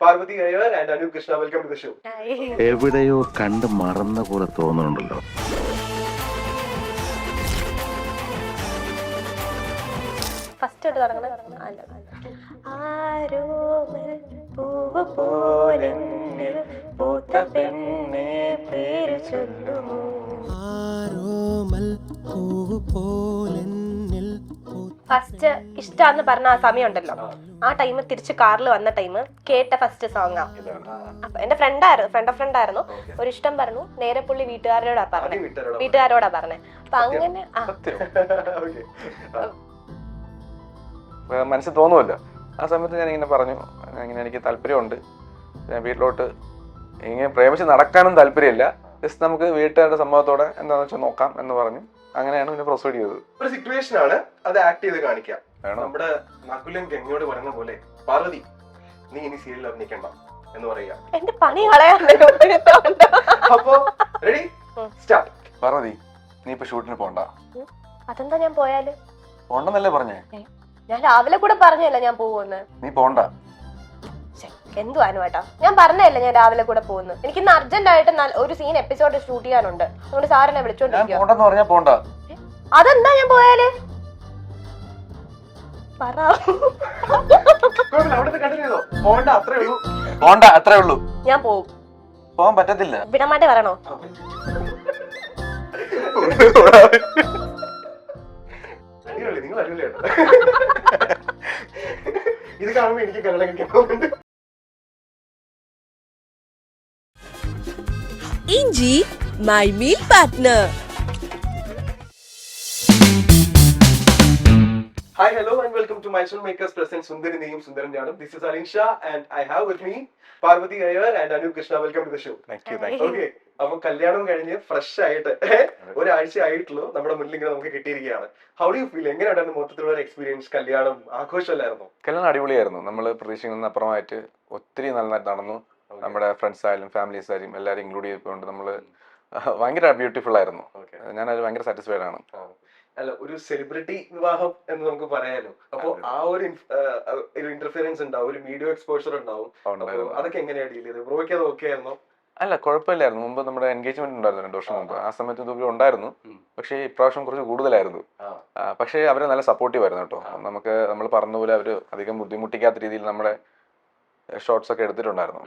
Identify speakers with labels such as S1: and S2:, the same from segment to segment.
S1: Parvati Iyer and Anup Krishna. Welcome to the show.
S2: എവിടെയോ കണ്ട് മറന്ന പോലെ തോന്നുന്നുണ്ടല്ലോ.
S3: ഫസ്റ്റ് ആയിട്ട് തുടങ്ങുന്നത് ആരോമൽ പൂവ് പോലെ പൂത്ത പെണ്ണെ പേര് ചൊല്ലുമോ. ഫസ്റ്റ് ഇഷ്ടാന്ന് പറഞ്ഞ ആ സമയം ഉണ്ടല്ലോ, ആ ടൈം തിരിച്ച് കാറിൽ വന്ന ടൈം കേട്ട ഫസ്റ്റ് സോങ്ങാ. അപ്പൊ എന്റെ ഫ്രണ്ട് ഓഫ് ഫ്രണ്ട് ആയിരുന്നു. ഒരു ഇഷ്ടം പറഞ്ഞു, നേരെ പുള്ളി വീട്ടുകാരോടാ പറഞ്ഞേ. അപ്പൊ അങ്ങനെ
S4: മനസ്സിൽ തോന്നുമല്ലോ. ആ സമയത്ത് ഞാൻ ഇങ്ങനെ പറഞ്ഞു, ഇങ്ങനെ എനിക്ക് താല്പര്യമുണ്ട്, ഞാൻ വീട്ടിലോട്ട് ഇങ്ങനെ പ്രേമിച്ച് നടക്കാനും താല്പര്യമില്ല, ജസ്റ്റ് നമുക്ക് വീട്ടുകാരുടെ സമ്മതത്തോടെ എന്താണെന്ന് വെച്ചാൽ നോക്കാം എന്ന് പറഞ്ഞു. അങ്ങനെയാണ് പിന്നെ പ്രൊസീഡ് ചെയ്തത്.
S1: ഒരു സിറ്റുവേഷൻ ആണ്, അത് ആക്ട് ചെയ്ത് കാണിക്കാം. നമ്മുടെ നകുലൻ ഗംഗയോട് പറയുന്ന പോലെ, പാർവതി നീ ഇനി സീരിയൽ അഭിനയിക്കണ്ട എന്ന് പറയാ.
S3: എന്റെ പണി കളയാൻ.
S1: അപ്പൊ റെഡി സ്റ്റാർട്ട്.
S4: പാർവതി നീ ഇപ്പൊ ഷൂട്ടിന് പോണ്ട.
S3: അതെന്താ ഞാൻ പോയാല്?
S4: പോണ്ടെന്നല്ലേ പറഞ്ഞേ?
S3: ഞാൻ രാവിലെ കൂടെ പറഞ്ഞല്ല ഞാൻ പോകുമെന്ന്.
S4: നീ പോണ്ട.
S3: എന്തു അനുവേട്ടാ, ഞാൻ പറഞ്ഞല്ലേ ഞാൻ രാവിലെ കൂടെ പോകുന്നു. എനിക്ക് ഇന്ന് അർജന്റ് ആയിട്ട് ഒരു സീൻ എപ്പിസോഡ് ഷൂട്ട് ചെയ്യാനുണ്ട്. അതുകൊണ്ട് സാറിനെ വിളിച്ചോണ്ടിരിക്കുക. അതെന്താ ഞാൻ പോയാല്?
S4: പോണ്ട, അത്രേ ഉള്ളൂ.
S3: ഞാൻ പോവും.
S4: പോവാൻ പറ്റത്തില്ല.
S3: വിടമാട്ടെ പറയണോ?
S1: ഇത് കാണുമ്പോ എനിക്ക് കന്നഡ കേൾക്കാൻ.
S5: ഇഞ്ചി my meal partner.
S1: Hi, hello and welcome to Milestone Makers present Sundari Neyum Sundaran Janam. This is Alin Shah and I have with me Parvati Iyer and Anup Krishna. Welcome to the show.
S4: Thank you.
S1: Okay. അപ്പൊ കല്യാണം കഴിഞ്ഞ് fresh ആയിട്ട് ഒരാഴ്ച ആയിട്ടുള്ളൂ നമ്മുടെ മുന്നിൽ ഇങ്ങനെ നമുക്ക് കിട്ടിയിരിക്കുകയാണ്. How do you feel? എങ്ങനെയുണ്ടായിരുന്നു മൊത്തത്തിലുള്ള ഒരു എക്സ്പീരിയൻസ്? കല്യാണം ആഘോഷമല്ലായിരുന്നു?
S4: കല്യാണം അടിപൊളിയായിരുന്നു. നമ്മൾ പ്രതീക്ഷിക്കുന്ന അപ്പുറമായിട്ട് ഒത്തിരി നന്നായിട്ട് നടന്നു. നമ്മുടെ ഫ്രണ്ട്സ് ആയാലും ഫാമിലീസ് ആയാലും എല്ലാവരും ഇൻക്ലൂഡ് ചെയ്തുകൊണ്ട് നമ്മള് ഭയങ്കര ബ്യൂട്ടിഫുൾ ആയിരുന്നു. ഞാനത് ഭയങ്കര സാറ്റിസ്ഫൈഡ് ആണ്.
S1: അല്ല, ഒരു സെലിബ്രിറ്റി വിവാഹം എന്ന് നമുക്ക് പറയാലോ. അപ്പൊ ആ ഒരു ഇന്റർഫിയറൻസ് ഉണ്ടാവും, ഒരു മീഡിയ എക്സ്പോഷർ ഉണ്ടാവും. അതൊക്കെ എങ്ങനെയാണ് ഡീൽ ചെയ്തത്? ബ്രോയ്ക്ക് അത് ഓക്കെ ആയിരുന്നോ?
S4: അല്ല, കുഴപ്പമില്ലായിരുന്നു. മുമ്പ് നമ്മുടെ എൻഗേജ്മെന്റ് ഉണ്ടായിരുന്നു 2 വർഷം മുമ്പ്. ആ സമയത്ത് ഇതൊക്കെ ഉണ്ടായിരുന്നു. പക്ഷേ ഇപ്രാവശ്യം കുറച്ച് കൂടുതലായിരുന്നു. പക്ഷേ അവര് നല്ല സപ്പോർട്ടീവ് ആയിരുന്നു കേട്ടോ. നമ്മൾ പറഞ്ഞ പോലെ അവര് അധികം ബുദ്ധിമുട്ടിക്കാത്ത രീതിയിൽ നമ്മുടെ ഷോർട്സ് ഒക്കെ എടുത്തിട്ടുണ്ടായിരുന്നു.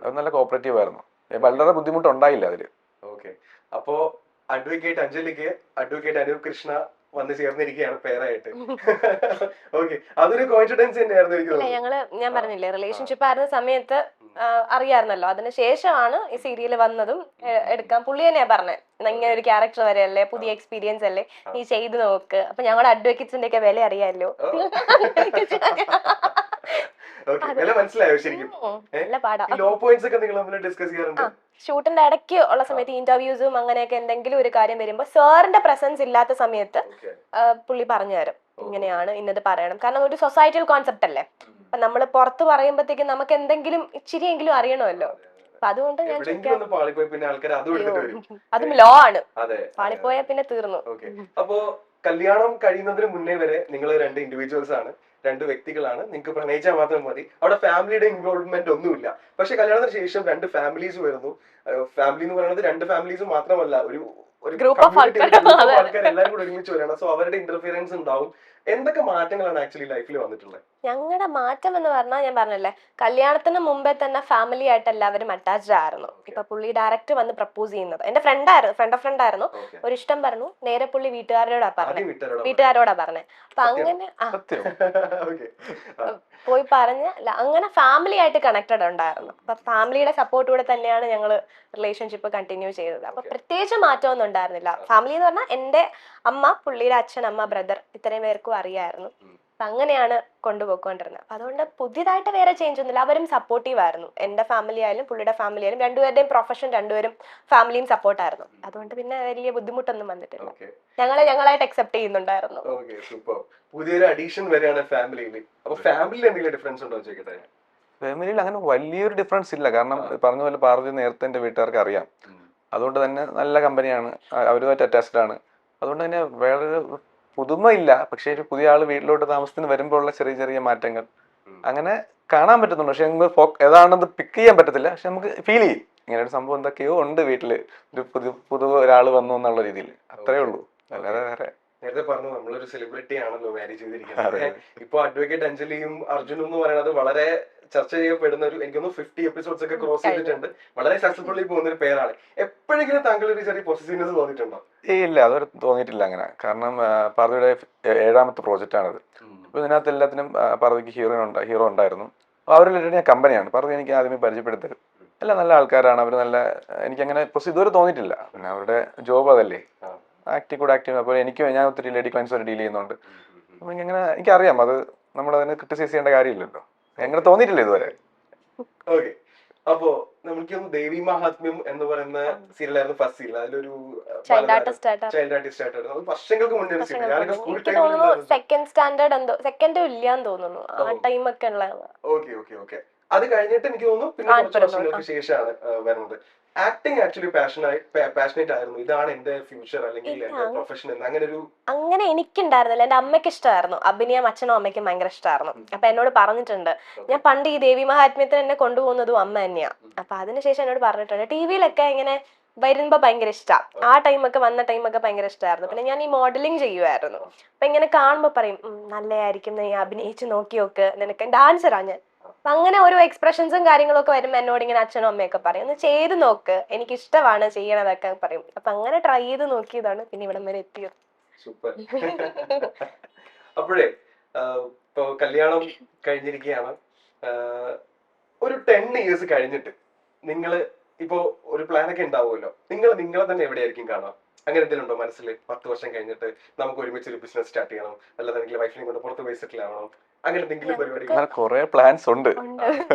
S4: അത് നല്ല കോപ്പറേറ്റീവ് ആയിരുന്നു. വളരെ ബുദ്ധിമുട്ടുണ്ടായില്ല അതില്.
S1: ഓക്കെ. അപ്പോ അഡ്വക്കേറ്റ് അഞ്ജലിക്ക് അഡ്വക്കേറ്റ് അനൂപ് കൃഷ്ണ വന്ന് ചേർന്നിരിക്കുകയാണ് പേരായിട്ട്. ഓക്കെ, അതൊരു കോയിൻസിഡൻസ് തന്നെയായിരുന്നു.
S3: ഞാൻ പറഞ്ഞില്ലേ, റിലേഷൻഷിപ്പ് ആയിരുന്ന സമയത്ത് അറിയാമായിരുന്നല്ലോ. അതിനുശേഷമാണ് ഈ സീരിയൽ വന്നതും എടുക്കാൻ പുള്ളി തന്നെയാ പറഞ്ഞത്, ഇങ്ങനെ ഒരു ക്യാരക്ടർ വരെയല്ലേ, പുതിയ എക്സ്പീരിയൻസ് അല്ലേ, നീ ചെയ്ത് നോക്ക്. അപ്പൊ ഞങ്ങളുടെ അഡ്വക്കേറ്റ്സിന്റെ ഒക്കെ വില അറിയാമല്ലോ.
S1: മനസ്സിലായോ ശരിക്കും? ലോ പോയിന്റ്സ് ഒക്കെ നിങ്ങൾ തമ്മിൽ ഡിസ്കസ് ചെയ്യാറുണ്ട്?
S3: ഷൂട്ടിന്റെ ഇടയ്ക്ക് ഉള്ള സമയത്ത് ഇന്റർവ്യൂസും അങ്ങനെയൊക്കെ എന്തെങ്കിലും ഒരു കാര്യം വരുമ്പോ സാറിന്റെ പ്രസൻസ് ഇല്ലാത്ത സമയത്ത് പുള്ളി പറഞ്ഞു തരും, ഇങ്ങനെയാണ് ഇന്നത് പറയണം. കാരണം ഒരു സൊസൈറ്റിയൽ കോൺസെപ്റ്റ് അല്ലേ. അപ്പൊ നമ്മൾ പുറത്ത് പറയുമ്പോഴത്തേക്കും നമുക്ക് എന്തെങ്കിലും ഇച്ചിരിയെങ്കിലും അറിയണമല്ലോ. അപ്പൊ അതുകൊണ്ട് ഞാൻ അതും ലോ ആണ്, പാളിപ്പോയാൽ പിന്നെ തീർന്നു.
S1: അപ്പോ കല്യാണം കഴിയുന്നതിന് മുന്നേ വരെ നിങ്ങൾ 2 ഇൻഡിവിജ്വൽസ് ആണ്, 2 വ്യക്തികളാണ്. നിങ്ങൾക്ക് പ്രണയിച്ചാൽ മാത്രം മതി. അവിടെ ഫാമിലിയുടെ ഇൻവോൾവ്മെന്റ് ഒന്നുമില്ല. പക്ഷെ കല്യാണത്തിന് ശേഷം 2 ഫാമിലീസ് വരുന്നു. ഫാമിലി എന്ന് പറയുന്നത് 2 ഫാമിലീസ് മാത്രമല്ല, ഒരു
S3: ഗ്രൂപ്പ് ഓഫ് ആൾക്കാർ
S1: എല്ലാവരും കൂടെ ഒരുമിച്ച് വരണം. സോ അവരുടെ ഇന്റർഫിയറൻസ് ഉണ്ടാവും. എന്തൊക്കെ മാറ്റങ്ങളാണ് ആക്ച്വലി ലൈഫിൽ വന്നിട്ടുള്ളത്?
S3: ഞങ്ങളുടെ മാറ്റം എന്ന് പറഞ്ഞാൽ, ഞാൻ പറഞ്ഞല്ലേ, കല്യാണത്തിന് മുമ്പേ തന്നെ ഫാമിലി ആയിട്ട് എല്ലാവരും അറ്റാച്ച്ഡ് ആയിരുന്നു. ഇപ്പൊ പുള്ളി ഡയറക്റ്റ് വന്ന് പ്രപ്പോസ് ചെയ്യുന്നത് എന്റെ ഫ്രണ്ട് ഓഫ് ഫ്രണ്ട് ആയിരുന്നു. ഒരു ഇഷ്ടം പറഞ്ഞു, നേരെ പുള്ളി വീട്ടുകാരോടാ പറഞ്ഞേ. അപ്പൊ അങ്ങനെ പോയി പറഞ്ഞ അങ്ങനെ ഫാമിലി ആയിട്ട് കണക്റ്റഡ് ഉണ്ടായിരുന്നു. അപ്പൊ ഫാമിലിയുടെ സപ്പോർട്ടോടെ തന്നെയാണ് ഞങ്ങൾ റിലേഷൻഷിപ്പ് കണ്ടിന്യൂ ചെയ്തത്. അപ്പൊ പ്രത്യേകിച്ച് മാറ്റമൊന്നും ഉണ്ടായിരുന്നില്ല. ഫാമിലി എന്ന് പറഞ്ഞാൽ എന്റെ അമ്മ, പുള്ളിയുടെ അച്ഛൻ, അമ്മ, ബ്രദർ, ഇത്രയും പേർക്കും അറിയായിരുന്നു. അപ്പൊ അങ്ങനെയാണ് കൊണ്ടുപോയിക്കൊണ്ടിരുന്നത്. അപ്പൊ അതുകൊണ്ട് പുതിയതായിട്ട് വേറെ ചേഞ്ച് ഒന്നുമില്ല. അവരും സപ്പോർട്ടീവ് ആയിരുന്നു. എന്റെ ഫാമിലി ആയാലും പുള്ളിയുടെ ഫാമിലി ആയാലും രണ്ടുപേരുടെയും പ്രൊഫഷൻ, രണ്ടുപേരും ഫാമിലിയും സപ്പോർട്ടായിരുന്നു. അതുകൊണ്ട് പിന്നെ വലിയ ബുദ്ധിമുട്ടൊന്നും വന്നിട്ടില്ല. ഞങ്ങളായിട്ട് അക്സെപ്റ്റ് ചെയ്യുന്നുണ്ടായിരുന്നു.
S1: പുതിയൊരു അഡീഷൻ വരെയാണ് ഫാമിലിയിൽ. അപ്പൊ ഫാമിലിയിൽ എന്തെങ്കിലും ഡിഫറൻസ് ഉണ്ടോ ചോദിക്കട്ടെ?
S4: ഫാമിലിയിൽ അങ്ങനെ വലിയൊരു ഡിഫറൻസ് ഇല്ല. കാരണം പറഞ്ഞ പോലെ പാർവതി നേരത്തെ എന്റെ വീട്ടുകാർക്ക് അറിയാം. അതുകൊണ്ട് തന്നെ നല്ല കമ്പനിയാണ്, അവരുമായിട്ട് അറ്റാച്ച്ഡ് ആണ്. അതുകൊണ്ട് തന്നെ വേറൊരു പുതുമയില്ല. പക്ഷെ ഒരു പുതിയ ആള് വീട്ടിലോട്ട് താമസത്തിന് വരുമ്പോൾ ഉള്ള ചെറിയ ചെറിയ മാറ്റങ്ങൾ, അങ്ങനെ കാണാൻ പറ്റുന്നുണ്ട്, പക്ഷെ നമുക്ക് ഏതാണെന്ന് പിക്ക് ചെയ്യാൻ പറ്റത്തില്ല. പക്ഷെ നമുക്ക് ഫീൽ ചെയ്യും ഇങ്ങനെ ഒരു സംഭവം എന്തൊക്കെയോ ഉണ്ട് വീട്ടില്, ഒരു പുതു ഒരാൾ വന്നു എന്നുള്ള രീതിയിൽ. അത്രേ ഉള്ളൂ, അല്ലാതെ വേറെ.
S1: നേരത്തെ പറഞ്ഞു നമ്മളൊരു സെലിബ്രിറ്റി ആണല്ലോ മാരേജ് ചെയ്തിരിക്കുന്നത്. ഇപ്പൊ അഡ്വക്കേറ്റ് അഞ്ജലിയും അർജുനും എന്ന് പറയുന്നത് വളരെ ചർച്ച ചെയ്യപ്പെടുന്ന ഒരു, എനിക്കൊന്ന് 50 എപ്പിസോഡ്സ് ഒക്കെ ക്രോസ് ചെയ്തിട്ടുണ്ട്. വളരെ സക്സസ്ഫുള്ളി പോകുന്ന ഒരു പേരാണ്. എപ്പോഴെങ്കിലും താങ്കൾ ഒരു ചെറിയ പൊസസീവ്നെസ് തോന്നിയിട്ടുണ്ടോ?
S4: ഇല്ല, അതൊരു തോന്നിയിട്ടില്ല അങ്ങനെ. കാരണം പാർവതിയുടെ 7ാമത്തെ പ്രോജക്റ്റ് ആണത്. അപ്പൊ ഇതിനകത്ത് എല്ലാത്തിനും പാർവതിക്ക് ഹീറോ ഉണ്ടായിരുന്നു. അപ്പോൾ അവരിൽ ഞാൻ കമ്പനിയാണ്. പാർവതി എനിക്ക് ആദ്യമേ പരിചയപ്പെടുത്തരും. എല്ലാം നല്ല ആൾക്കാരാണ് അവർ. നല്ല എനിക്കങ്ങനെ ഇതുവരെ തോന്നിയിട്ടില്ല. പിന്നെ അവരുടെ ജോബ് അതല്ലേ, ആക്റ്റീവ്. അപ്പോൾ ഞാൻ ഒത്തിരി ലേഡി ക്ലയൻസ് ഡീൽ ചെയ്യുന്നുണ്ട്. അപ്പം ഇങ്ങനെ എനിക്കറിയാം, അത് നമ്മളതിനെ ക്രിട്ടിസൈസ് ചെയ്യേണ്ട കാര്യമില്ലല്ലോ. അങ്ങനെ തോന്നിയിട്ടില്ല ഇതുവരെ.
S1: ഓക്കെ, അപ്പോ നമുക്കൊന്ന് ദേവി മഹാത്മ്യം എന്ന് പറയുന്ന സീരിയലായിരുന്നു ഫസ്റ്റ് സീരിയൽ. അതിലൊരു
S3: ചൈൽഡ് ആർട്ടിസ്റ്റ്
S1: ആയിട്ടായിരുന്നു. അത് വർഷങ്ങൾക്ക് മുന്നേ ഒരു സീരിയൽ. ഞാനൊക്കെ സ്കൂൾ
S3: എനിക്ക് തോന്നുന്നു സെക്കൻഡ് സ്റ്റാൻഡേർഡ് എന്തോ സെക്കൻഡ് ഇല്ലാന്ന് തോന്നുന്നു. ആ ടൈമൊക്കെ ഉള്ളതാണ്.
S1: ഓക്കെ. അത് കഴിഞ്ഞിട്ട് എനിക്ക് തോന്നുന്നു പിന്നെ കുറച്ച് വർഷങ്ങൾക്ക് ശേഷമാണ് വരുന്നത്. ആക്ടിങ് ആക്ച്വലി പാഷനേറ്റ് ആയിരുന്നു. ഇതാണ് എന്റെ ഫ്യൂച്ചർ അല്ലെങ്കിൽ എന്റെ പ്രൊഫഷൻ എന്ന് അങ്ങനെ
S3: എനിക്കുണ്ടായിരുന്നില്ല. എന്റെ അമ്മയ്ക്ക് ഇഷ്ടമായിരുന്നു അഭിനയം. അച്ഛനും അമ്മയ്ക്കും ഭയങ്കര ഇഷ്ടമായിരുന്നു. അപ്പൊ എന്നോട് പറഞ്ഞിട്ടുണ്ട്, ഞാൻ പണ്ട് ഈ ദേവി മഹാത്മ്യത്തിന് എന്നെ കൊണ്ടുപോകുന്നതും അമ്മ തന്നെയാ. അപ്പൊ അതിനുശേഷം എന്നോട് പറഞ്ഞിട്ടുണ്ട്, ടിവിയിലൊക്കെ ഇങ്ങനെ വരുമ്പോ ഭയങ്കര ഇഷ്ടമാണ്. ആ ടൈമൊക്കെ വന്ന ടൈമൊക്കെ ഭയങ്കര ഇഷ്ടമായിരുന്നു. പിന്നെ ഞാൻ ഈ മോഡലിംഗ് ചെയ്യുമായിരുന്നു. അപ്പൊ ഇങ്ങനെ കാണുമ്പോ പറയും, നല്ലതായിരിക്കും, നീ അഭിനയിച്ച് നോക്കി നോക്ക്, നിനക്ക് ഡാൻസറാ ഞാൻ. അങ്ങനെ ഓരോ എക്സ്പ്രഷൻസും കാര്യങ്ങളൊക്കെ വരുമ്പോൾ എന്നോട് ഇങ്ങനെ അച്ഛനും അമ്മയൊക്കെ പറയും, ഒന്ന് ചെയ്ത് നോക്ക്, എനിക്ക് ഇഷ്ടമാണ് ചെയ്യണതൊക്കെ പറയും. അപ്പൊ അങ്ങനെ ട്രൈ ചെയ്ത് നോക്കിയതാണ്, പിന്നെ ഇവിടം വരെ എത്തിയത്.
S1: സൂപ്പർ. അപ്പോഴേ ഇപ്പൊ കല്യാണം കഴിഞ്ഞിരിക്കുകയാണ്. ഒരു 10 years കഴിഞ്ഞിട്ട് നിങ്ങള് ഇപ്പോ ഒരു പ്ലാനൊക്കെ ഉണ്ടാവുമല്ലോ, നിങ്ങളെ തന്നെ എവിടെയായിരിക്കും കാണാം? അങ്ങനെ എന്തെങ്കിലും ഉണ്ടോ മനസ്സിൽ? 10 വർഷം കഴിഞ്ഞിട്ട് നമുക്ക് ഒരുമിച്ച് ഒരു ബിസിനസ് സ്റ്റാർട്ട് ചെയ്യണം, അല്ലാതെ വൈഫിനെ കൊണ്ട് പുറത്ത് പോയി സെറ്റിൽ ആവണം, അങ്ങനെ എന്തെങ്കിലും പരിപാടി?
S4: അങ്ങനെ കുറെ പ്ലാൻസ് ഉണ്ട്.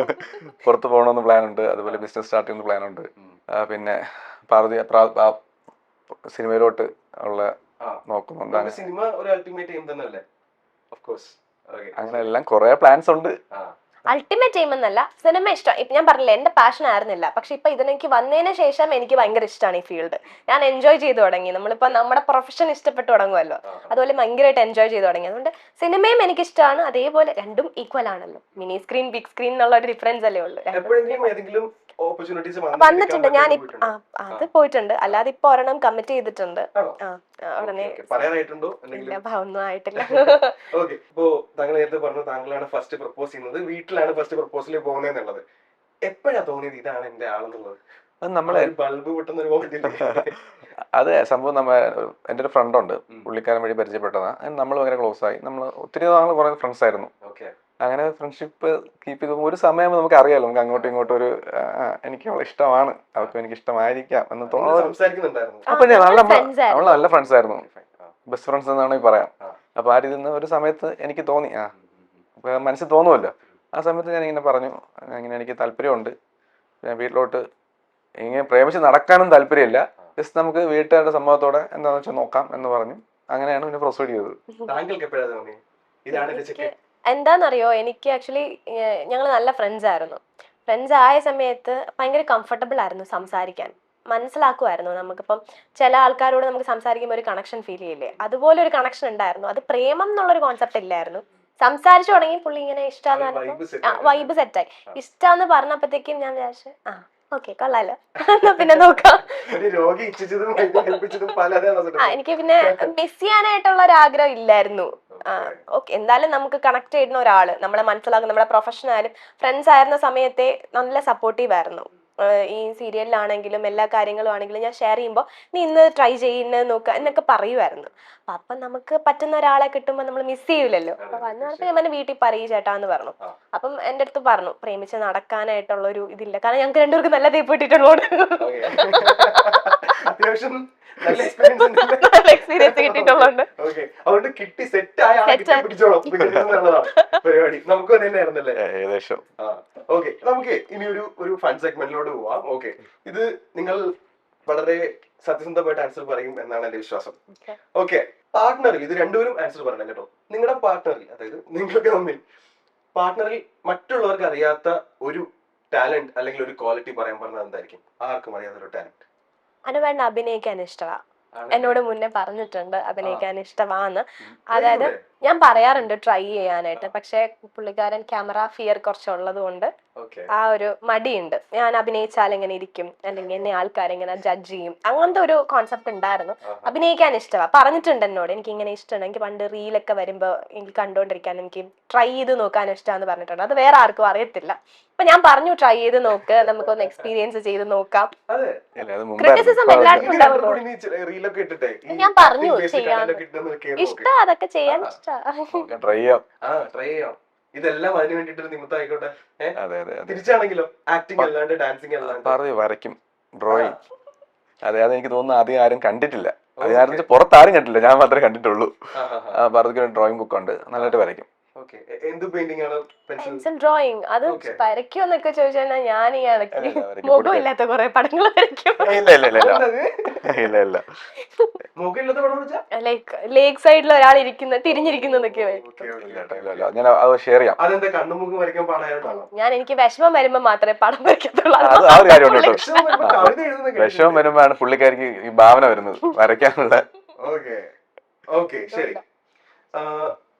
S4: പുറത്ത് പോകണമെന്ന് പ്ലാൻ ഉണ്ട്, അതുപോലെ ബിസിനസ് സ്റ്റാർട്ട് ചെയ്യുന്ന പ്ലാൻ ഉണ്ട്. പിന്നെ പാർവതി സിനിമയിലോട്ട് ഉള്ള നോക്കുന്നുണ്ട്.
S1: സിനിമ ഒരു അൾട്ടിമേറ്റ് എയിം തന്നെയല്ലേ? Of course.
S4: അങ്ങനെ എല്ലാം കുറെ പ്ലാൻസ് ഉണ്ട്.
S3: അൾട്ടിമേറ്റ് എയിം എന്നല്ല, സിനിമ ഇഷ്ടം. ഇപ്പൊ ഞാൻ പറഞ്ഞില്ല, എന്റെ പാഷൻ ആയിരുന്നില്ല. പക്ഷെ ഇപ്പൊ ഇതിനെനിക്ക് വന്നതിന് ശേഷം എനിക്ക് ഭയങ്കര ഇഷ്ടമാണ് ഈ ഫീൽഡ്. ഞാൻ എൻജോയ് ചെയ്ത് തുടങ്ങി. നമ്മളിപ്പോ നമ്മുടെ പ്രൊഫഷൻ ഇഷ്ടപ്പെട്ട് തുടങ്ങുമല്ലോ, അതുപോലെ ഭയങ്കരമായിട്ട് എൻജോയ് ചെയ്ത് തുടങ്ങി. അതുകൊണ്ട് സിനിമയും എനിക്ക് ഇഷ്ടമാണ്. അതേപോലെ രണ്ടും ഈക്വൽ ആണല്ലോ. മിനി സ്ക്രീൻ ബിഗ് സ്ക്രീൻ എന്നുള്ള ഒരു ഡിഫറൻസ് അല്ലേ ഉള്ളൂ. വന്നിട്ടുണ്ട് ഞാൻ അത് പോയിട്ടുണ്ട്. അല്ലാതെ ഇപ്പൊ ഒരെണ്ണം കമ്മിറ്റ് ചെയ്തിട്ടുണ്ട്. ഉടനെ ഇല്ല, ഒന്നും ആയിട്ടില്ല.
S1: ഓക്കെ, ഇപ്പോ താങ്കൾ നേരത്തെ പറഞ്ഞു താങ്കളാണ് ഫസ്റ്റ് പ്രപ്പോസ് ചെയ്യുന്നത്, വീട്ടിലാണ് ഫസ്റ്റ് പ്രപ്പോസൽ പോകുന്നത്. എപ്പോഴാ തോന്നിയത് ഇതാണ് എന്റെ ആളെന്നുള്ളത്?
S4: നമ്മളെ
S1: ബൾബ് പൊട്ടുന്ന ഒരു മൊമെന്റ്.
S4: അത് സംഭവം എൻ്റെ ഒരു ഫ്രണ്ട് ഉണ്ട്, പുള്ളിക്കാരൻ വഴി പരിചയപ്പെട്ടതാണ്. നമ്മൾ ഭയങ്കര ക്ലോസ് ആയി. നമ്മൾ ഒത്തിരി നാൾ കുറെ ഫ്രണ്ട്സ് ആയിരുന്നു. അങ്ങനെ ഫ്രണ്ട്ഷിപ്പ് കീപ്പ് ചെയ്ത് ഒരു സമയം നമുക്ക് അറിയാലോ, നമുക്ക് അങ്ങോട്ടും ഇങ്ങോട്ടും ഒരു എനിക്ക് അവളെ ഇഷ്ടമാണ്, അവൾക്കും എനിക്ക് ഇഷ്ടമായിരിക്കാം എന്ന് തോന്നുന്നു. അപ്പൊ അവള് നല്ല ഫ്രണ്ട്സ് ആയിരുന്നു, ബെസ്റ്റ് ഫ്രണ്ട്സ് എന്നാണ് പറയാം. അപ്പൊ ആ രീതിയിൽ നിന്ന് ഒരു സമയത്ത് എനിക്ക് തോന്നി, മനസ്സിൽ തോന്നുമല്ലോ. ആ സമയത്ത് ഞാൻ ഇങ്ങനെ പറഞ്ഞു, ഇങ്ങനെ എനിക്ക് താല്പര്യമുണ്ട്, ഞാൻ വീട്ടിലോട്ട് ഇങ്ങനെ പ്രേമിച്ച് നടക്കാനും താല്പര്യമില്ല, ജസ്റ്റ് നമുക്ക് വീട്ടുകാരുടെ സമ്മതത്തോടെ എന്താണെന്ന് വെച്ചാൽ നോക്കാം എന്ന് പറഞ്ഞു. അങ്ങനെയാണ് പിന്നെ പ്രൊസീഡ് ചെയ്തത്.
S3: എന്താന്നറിയോ, എനിക്ക് ആക്ച്വലി ഞങ്ങൾ നല്ല ഫ്രണ്ട്സ് ആയിരുന്നു. ഫ്രണ്ട്സ് ആയ സമയത്ത് ഭയങ്കര കംഫർട്ടബിൾ ആയിരുന്നു സംസാരിക്കാൻ, മനസ്സിലാക്കുമായിരുന്നു. നമുക്കിപ്പം ചില ആൾക്കാരോട് നമുക്ക് സംസാരിക്കുമ്പോൾ ഒരു കണക്ഷൻ ഫീൽ ചെയ്യില്ലേ, അതുപോലെ ഒരു കണക്ഷൻ ഉണ്ടായിരുന്നു. അത് പ്രേമം എന്നുള്ളൊരു കോൺസെപ്റ്റ് ഇല്ലായിരുന്നു. സംസാരിച്ചു തുടങ്ങി പുള്ളി ഇങ്ങനെ ഇഷ്ടാന്ന് പറഞ്ഞപ്പോ വൈബ് സെറ്റായി. ഇഷ്ടാന്ന് പറഞ്ഞപ്പോഴത്തേക്കും ഞാൻ വിചാരിച്ചു ഓക്കെ കൊള്ളാലോ, പിന്നെ നോക്കാം. എനിക്ക് പിന്നെ മിസ് ചെയ്യാനായിട്ടുള്ള ഒരു ആഗ്രഹം ഇല്ലായിരുന്നു. ഓക്കെ, എന്തായാലും നമുക്ക് കണക്ട് ചെയ്യുന്ന ഒരാള്, നമ്മളെ മനസ്സിലാക്കും, നമ്മുടെ പ്രൊഫഷൻ ആയാലും ഫ്രണ്ട്സ് ആയിരുന്ന സമയത്തെ നല്ല സപ്പോർട്ടീവ് ആയിരുന്നു. ഈ സീരിയലിലാണെങ്കിലും എല്ലാ കാര്യങ്ങളും ആണെങ്കിലും ഞാൻ ഷെയർ ചെയ്യുമ്പോൾ നീ ഇന്ന് ട്രൈ ചെയ്യുന്നത് നോക്കുക എന്നൊക്കെ പറയുമായിരുന്നു. അപ്പം നമുക്ക് പറ്റുന്ന ഒരാളെ കിട്ടുമ്പോൾ നമ്മൾ മിസ് ചെയ്യൂലല്ലോ. അപ്പൊ വന്ന് പറഞ്ഞപ്പോൾ ഞാൻ വീട്ടിൽ പറയൂ ചേട്ടാന്ന് പറഞ്ഞു. അപ്പം എൻ്റെ അടുത്ത് പറഞ്ഞു പ്രേമിച്ച് നടക്കാനായിട്ടുള്ള ഒരു ഇതില്ല, കാരണം ഞങ്ങൾക്ക് രണ്ടുപേർക്ക് നല്ല തേപ്പ് കിട്ടിയിട്ടുള്ളതുകൊണ്ട് എക്സ്പീരിയൻസ് കിട്ടിയിട്ടുള്ളതുകൊണ്ട്
S4: ഏകദേശം.
S1: ഓക്കെ, നമുക്ക് ഇനി ഒരു ഫൺ സെഗ്മെന്റിലോട്ട് പോവാം. ഓക്കെ, ഇത് നിങ്ങൾ വളരെ സത്യസന്ധമായിട്ട് ആൻസർ പറയും എന്നാണ് എന്റെ വിശ്വാസം. ഓക്കെ, പാർട്ട്ണറിൽ ഇത് രണ്ടുപേരും ആൻസർ പറയണം കേട്ടോ. നിങ്ങളുടെ പാർട്ട്ണറിൽ, അതായത് നിങ്ങൾക്ക് തമ്മിൽ പാർട്ട്ണറിൽ മറ്റുള്ളവർക്ക് അറിയാത്ത ഒരു ടാലന്റ് അല്ലെങ്കിൽ ഒരു ക്വാളിറ്റി പറയാൻ പറഞ്ഞാൽ എന്തായിരിക്കും? ആർക്കും അറിയാത്ത ഒരു ടാലന്റ്.
S3: അനുവേണ്ട അഭിനയിക്കാൻ ഇഷ്ടമാ. എന്നോട് മുന്നേ പറഞ്ഞിട്ടുണ്ട് അഭിനയിക്കാൻ ഇഷ്ടമാന്ന്. അതായത് ഞാൻ പറയാറുണ്ട് ട്രൈ ചെയ്യാനായിട്ട്, പക്ഷെ പുള്ളിക്കാരൻ ക്യാമറ ഫിയർ കുറച്ചുള്ളത് കൊണ്ട്
S1: ഓക്കെ
S3: ആ ഒരു മടിയുണ്ട്. ഞാൻ അഭിനയിച്ചാൽ എങ്ങനെ ഇരിക്കും, അല്ലെങ്കിൽ എന്നെ ആൾക്കാരെങ്ങനെ ജഡ്ജ് ചെയ്യും, അങ്ങനത്തെ ഒരു കോൺസെപ്റ്റ് ഉണ്ടായിരുന്നു. അഭിനയിക്കാൻ ഇഷ്ടമാണ്, പറഞ്ഞിട്ടുണ്ട് എന്നോട് എനിക്ക് ഇങ്ങനെ ഇഷ്ടമാണ്, എനിക്ക് പണ്ട് റീലൊക്കെ വരുമ്പോ എനിക്ക് കണ്ടോണ്ടിരിക്കാൻ, എനിക്ക് ട്രൈ ചെയ്ത് നോക്കാൻ ഇഷ്ടമാണെന്ന് പറഞ്ഞിട്ടുണ്ട്. അത് വേറെ ആർക്കും അറിയത്തില്ല. അപ്പൊ ഞാൻ പറഞ്ഞു ട്രൈ ചെയ്ത് നോക്ക്, നമുക്കൊന്ന് എക്സ്പീരിയൻസ് ചെയ്ത് നോക്കാം.
S1: അതെ
S3: ക്രിറ്റിസിസം എല്ലാവർക്കും ഉണ്ടാവുമല്ലോ.
S1: റീലൊക്കെ ഇട്ടിട്ടേ
S3: ഞാൻ പറഞ്ഞു ചെയ്യാൻ ഇഷ്ടം, അതൊക്കെ ചെയ്യാൻ ഇഷ്ടം.
S4: ട്രൈ ചെയ്യാം.
S1: ട്രൈ ചെയ്യാം. ഇതെല്ലാം അതിന് വേണ്ടിട്ട് നിമിത്തം ആയിക്കോട്ടെ.
S4: അതെ അതെ അതെ.
S1: തിരിച്ചാണെങ്കിലോ ആക്ടിങ് അല്ലാണ്ട് ഡാൻസിങ് അല്ലാണ്ട്
S4: പറഞ്ഞു വരയ്ക്കും, ഡ്രോയിങ്. അതെ, അത് എനിക്ക് തോന്നുന്നു ആദ്യം ആരും കണ്ടിട്ടില്ല. അത് ആരും പുറത്താരും കണ്ടിട്ടില്ല, ഞാൻ മാത്രമേ കണ്ടിട്ടുള്ളൂ. പറഞ്ഞ ഡ്രോയിങ് ബുക്ക് ഉണ്ട്, നല്ലതായിട്ട് വരയ്ക്കും.
S1: എന്ത് പെയിന്റിംഗ് ആണ്?
S3: Pencil drawing. അത് വരയ്ക്കുമെന്നൊക്കെ ചോദിച്ചാൽ ഞാൻ ഈ ഇടയ്ക്ക് മുഖമില്ലാത്ത കുറെ പടങ്ങൾ വരയ്ക്കും. ലൈക്ക് ലേക്ക് സൈഡിൽ ഒരാൾ ഇരിക്കുന്ന തിരിഞ്ഞിരിക്കുന്നതൊക്കെ
S4: ഞാൻ അത് ഷെയർ ചെയ്യാം.
S3: ഞാൻ എനിക്ക് വിഷമം വരുമ്പോ മാത്രമേ പടം വരയ്ക്കത്തുള്ളൂ.
S4: ആ ഒരു കാര്യമുണ്ട് കേട്ടോ. വിഷമം വരുമ്പോഴാണ് പുള്ളിക്കാരിക്ക് ഈ ഭാവന വരുന്നത് വരയ്ക്കാനുള്ള.
S1: ശരി.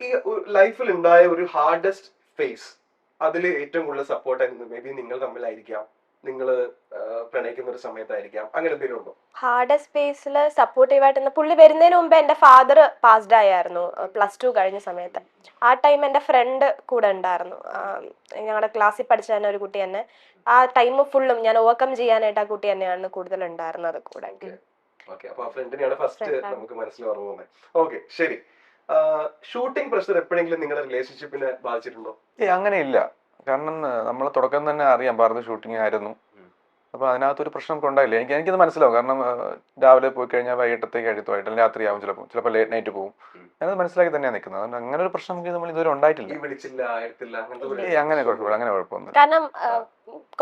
S1: ഈ ലൈഫിൽ ഉണ്ടായ ഒരു ഹാർഡസ്റ്റ് ഫേസ്, അതിൽ ഏറ്റവും കൂടുതൽ സപ്പോർട്ട് ആയിരുന്നു മേ ബി നിങ്ങൾ തമ്മിലായിരിക്കാം, നിങ്ങൾ പ്രണയിക്കുന്ന ഒരു സമയത്തായിരിക്കാം, അങ്ങനെ എന്തെങ്കിലും ഉണ്ടോ?
S3: ഹാർഡസ്റ്റ് സ്പേസിൽ സപ്പോർട്ടീവായിട്ട് പുള്ളി വരുന്നതിന് മുമ്പ് എന്റെ ഫാദർ പാസ്ഡ് ആയിരുന്നു +2 കഴിഞ്ഞ സമയത്ത്. ആ ടൈം എന്റെ ഫ്രണ്ട് കൂടെ ഉണ്ടായിരുന്നു, ഞങ്ങളുടെ ക്ലാസ്സിൽ പഠിച്ച തന്നെ ഒരു കുട്ടി തന്നെ. ആ ടൈം ഫുള്ളും ഞാൻ ഓവർകം ചെയ്യാനായിട്ട് ആ കുട്ടി തന്നെയാണ് കൂടുതൽ ഉണ്ടായിരുന്നത് കൂടെ.
S1: ശരി. ഷൂട്ടിംഗ് പ്രഷർ എപ്പോഴെങ്കിലും നിങ്ങളുടെ റിലേഷൻഷിപ്പിനെ ബാധിച്ചിട്ടുണ്ടോ?
S4: അങ്ങനെ ഇല്ല, കാരണം നമ്മൾ തുടക്കം തന്നെ അറിയാം ഭാരത ഷൂട്ടിംഗ് ആയിരുന്നു. അപ്പൊ അതിനകത്തൊരു പ്രശ്നം ഉണ്ടായില്ല. എനിക്കത് മനസ്സിലാവും, കാരണം രാവിലെ പോയി കഴിഞ്ഞാൽ വൈകിട്ടത്തേക്ക് എഴുത്തുമായിട്ട്, അല്ലെങ്കിൽ രാത്രിയാവും, ചിലപ്പോൾ ലേറ്റ് നൈറ്റ് പോകും. ഞാനത് മനസ്സിലാക്കി തന്നെയാണ് നിൽക്കുന്നത്. അതുകൊണ്ട് അങ്ങനെ ഒരു പ്രശ്നം നമ്മൾ ഇതുവരെ ഉണ്ടായിട്ടില്ല. അങ്ങനെ കുഴപ്പമില്ല, അങ്ങനെ കുഴപ്പമൊന്നും.
S3: കാരണം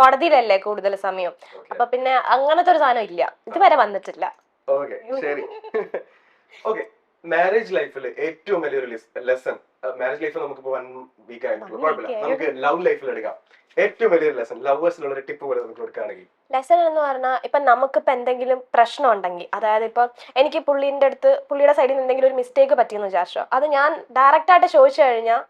S3: കോടതിയിലല്ലേ കൂടുതൽ സമയം, അപ്പൊ പിന്നെ അങ്ങനത്തെ ഒരു സാധനം ഇല്ല, ഇതുവരെ വന്നിട്ടില്ല.
S1: മാരേജ് ലൈഫിൽ ഏറ്റവും വലിയൊരു ലെസൺ, മാരേജ് ലൈഫ് നമുക്കിപ്പോ 1 വീക്ക് ആയിട്ടുള്ളൂ, കുഴപ്പമില്ല, നമുക്ക് ലവ് ലൈഫിൽ എടുക്കാം. ഏറ്റവും വലിയൊരു ലെസൺ, ലവേഴ്സിനുള്ള ഒരു ടിപ്പ് പോലെ നമുക്ക് കൊടുക്കുകയാണെങ്കിൽ?
S3: ലെസൺ എന്ന് പറഞ്ഞാൽ ഇപ്പൊ നമുക്കിപ്പോ എന്തെങ്കിലും പ്രശ്നം ഉണ്ടെങ്കിൽ, അതായത് ഇപ്പൊ എനിക്ക് പുള്ളിയുടെ സൈഡിൽ നിന്ന് എന്തെങ്കിലും ഒരു മിസ്റ്റേക്ക് പറ്റിയെന്ന് വിചാരിച്ചോ, അത് ഞാൻ ഡയറക്റ്റ് ആയിട്ട് ചോദിച്ചു കഴിഞ്ഞാൽ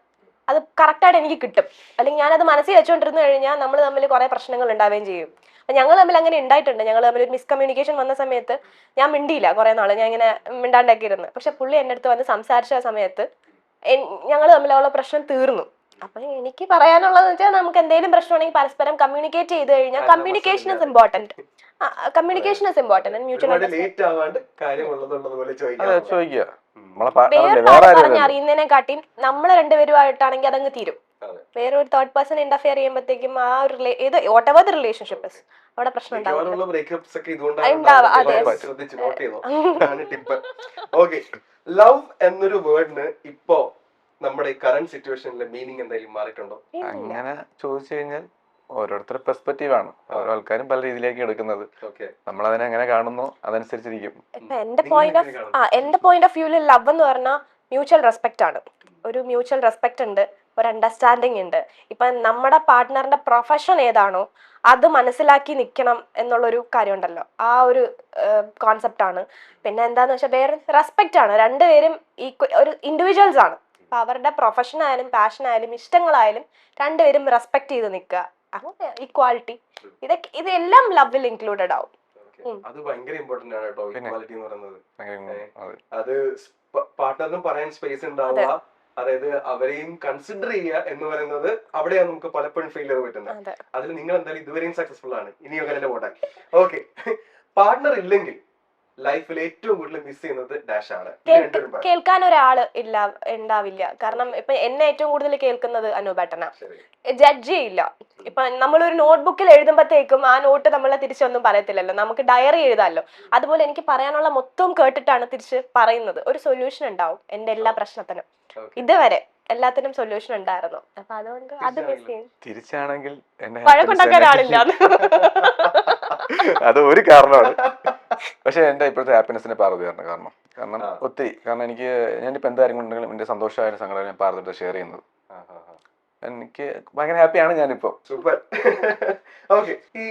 S3: അത് കറക്റ്റായിട്ട് എനിക്ക് കിട്ടും. അല്ലെങ്കിൽ ഞാനത് മനസ്സിൽ വെച്ചുകൊണ്ടിരുന്നു കഴിഞ്ഞാൽ നമ്മൾ തമ്മിൽ കുറെ പ്രശ്നങ്ങൾ ഉണ്ടാവുകയും ചെയ്യും. അപ്പൊ ഞങ്ങൾ തമ്മിൽ അങ്ങനെ ഉണ്ടായിട്ടുണ്ട്. ഞങ്ങൾ തമ്മിൽ ഒരു മിസ്കമ്മ്യൂണിക്കേഷൻ വന്ന സമയത്ത് ഞാൻ മിണ്ടിയില്ല കുറെ നാള്, ഞാൻ ഇങ്ങനെ മിണ്ടാണ്ടൊക്കെ ഇരുന്ന്. പക്ഷെ പുള്ളി എൻ്റെ അടുത്ത് വന്ന് സംസാരിച്ച സമയത്ത് ഞങ്ങൾ തമ്മിലുള്ള പ്രശ്നം തീർന്നു. അപ്പൊ എനിക്ക് പറയാനുള്ളതെന്ന് വെച്ചാൽ നമുക്ക് എന്തെങ്കിലും പ്രശ്നമുണ്ടെങ്കിൽ പരസ്പരം കമ്മ്യൂണിക്കേറ്റ് ചെയ്ത് കഴിഞ്ഞാൽ communication is important. Communication is important. പറഞ്ഞറിയുന്നതിനെക്കാട്ടി നമ്മൾ രണ്ടുപേരുമായിട്ടാണെങ്കിൽ അതങ്ങ് തീരും. വേറെ ഒരു തേർഡ് പേഴ്സൺ ഇന്റർഫിയർ ചെയ്യുമ്പോഴത്തേക്കും ആ ഒരു whatever the relationship is, അവിടെ പ്രശ്നം
S1: ലവ് എന്നൊരു വേർഡിന് ഇപ്പോ നമ്മുടെ കറന്റ് സിറ്റുവേഷനിലെ മീനിങ് എന്തെങ്കിലും മാറിയിട്ടുണ്ടോ?
S4: അങ്ങനെ ചോദിച്ചു കഴിഞ്ഞാൽ ഓരോരുത്തരുടെ പെർസ്പെക്റ്റീവ് ആണ്, ഓരോ ആൾക്കാരും പല രീതിയിലേക്ക് എടുക്കുന്നത്. നമ്മൾ അതിനെ എങ്ങനെ കാണുന്നു അതനുസരിച്ചിരിക്കും.
S3: ഇപ്പൊ എന്റെ പോയിന്റ് ഓഫ് വ്യൂവിൽ ലവ് എന്ന് പറഞ്ഞാൽ മ്യൂച്വൽ റെസ്പെക്ട് ആണ്. ഒരു മ്യൂച്വൽ റെസ്പെക്ട് ഉണ്ട്, ഒരു അണ്ടർസ്റ്റാൻഡിങ് ഉണ്ട്. ഇപ്പൊ നമ്മുടെ പാർട്ട്ണറിന്റെ പ്രൊഫഷൻ ഏതാണോ അത് മനസ്സിലാക്കി നിൽക്കണം എന്നുള്ളൊരു കാര്യം ഉണ്ടല്ലോ, ആ ഒരു കോൺസെപ്റ്റ് ആണ്. പിന്നെ എന്താന്ന് വെച്ചാൽ വേറെ റെസ്പെക്ട് ആണ്. രണ്ടുപേരും ഒരു ഇൻഡിവിജ്വൽസ് ആണ്. അപ്പൊ അവരുടെ പ്രൊഫഷൻ ആയാലും പാഷൻ ആയാലും ഇഷ്ടങ്ങളായാലും രണ്ടുപേരും റെസ്പെക്ട് ചെയ്ത് നിൽക്കുക, അങ്ങനെ ഈക്വാലിറ്റി, ഇതെല്ലാം ലവിൽ ഇൻക്ലൂഡഡ് ആവും.
S1: അത് ഭയങ്കര ഇമ്പോർട്ടന്റ് ആണ് കേട്ടോ, ഈക്വാലിറ്റി എന്ന് പറയുന്നത്. അത് പാർട്ട്ണറിനും പറയാൻ സ്പേസ് ഉണ്ടാവുക, അതായത് അവരെയും കൺസിഡർ ചെയ്യുക എന്ന് പറയുന്നത് അവിടെയാണ് നമുക്ക് പലപ്പോഴും ഫെയിലിയർ പറ്റുന്നത്. അതിൽ നിങ്ങൾ എന്തായാലും ഇതുവരെയും സക്സസ്ഫുൾ ആണ്, ഇനിയും അങ്ങനെ പോട്ടെ. ഓക്കെ, പാർട്ട്ണർ ഇല്ലെങ്കിൽ ലൈഫിൽ ഏറ്റവും കൂടുതൽ മിസ് ചെയ്യുന്നത് ഡാഷ് ആണ്.
S3: കേൾക്കാൻ ഒരാള് ഉണ്ടാവില്ല. കാരണം ഇപ്പൊ എന്നെ ഏറ്റവും കൂടുതൽ കേൾക്കുന്നത് അനൂപേട്ടനാ. ജഡ്ജ് ചെയ്യില്ല. ഇപ്പൊ നമ്മളൊരു നോട്ട്ബുക്കിൽ എഴുതുമ്പോഴത്തേക്കും ആ നോട്ട് നമ്മളെ തിരിച്ചൊന്നും പറയത്തില്ലല്ലോ, നമുക്ക് ഡയറി എഴുതാമല്ലോ. അതുപോലെ എനിക്ക് പറയാനുള്ള മൊത്തം കേട്ടിട്ടാണ് തിരിച്ച് പറയുന്നത്. ഒരു സൊല്യൂഷൻ ഉണ്ടാവും എന്റെ എല്ലാ പ്രശ്നത്തിനും. ഇതുവരെ എല്ലാത്തിനും സൊല്യൂഷൻ ഉണ്ടായിരുന്നു. അപ്പൊ അതുകൊണ്ട് അത് മിസ് ചെയ്യും.
S4: തിരിച്ചാണെങ്കിൽ
S3: വഴക്കുണ്ടാക്കാൻ ആളില്ല,
S4: അത് ഒരു കാരണമാണ്. പക്ഷെ എന്റെ ഇപ്പോഴത്തെ ഹാപ്പിനെസിനെ പാർവതിയാണ് കാരണം ഒത്തിരി. കാരണം ഞാനിപ്പോ എന്താ കാര്യങ്ങളുണ്ടെങ്കിലും എന്റെ സന്തോഷമായ സങ്കടം ഞാൻ പാർവതിട്ട് ഷെയർ ചെയ്യുന്നത്. എനിക്ക് ഭയങ്കര ഹാപ്പിയാണ് ഞാനിപ്പോ.
S1: സൂപ്പർ. ഓക്കെ, ഈ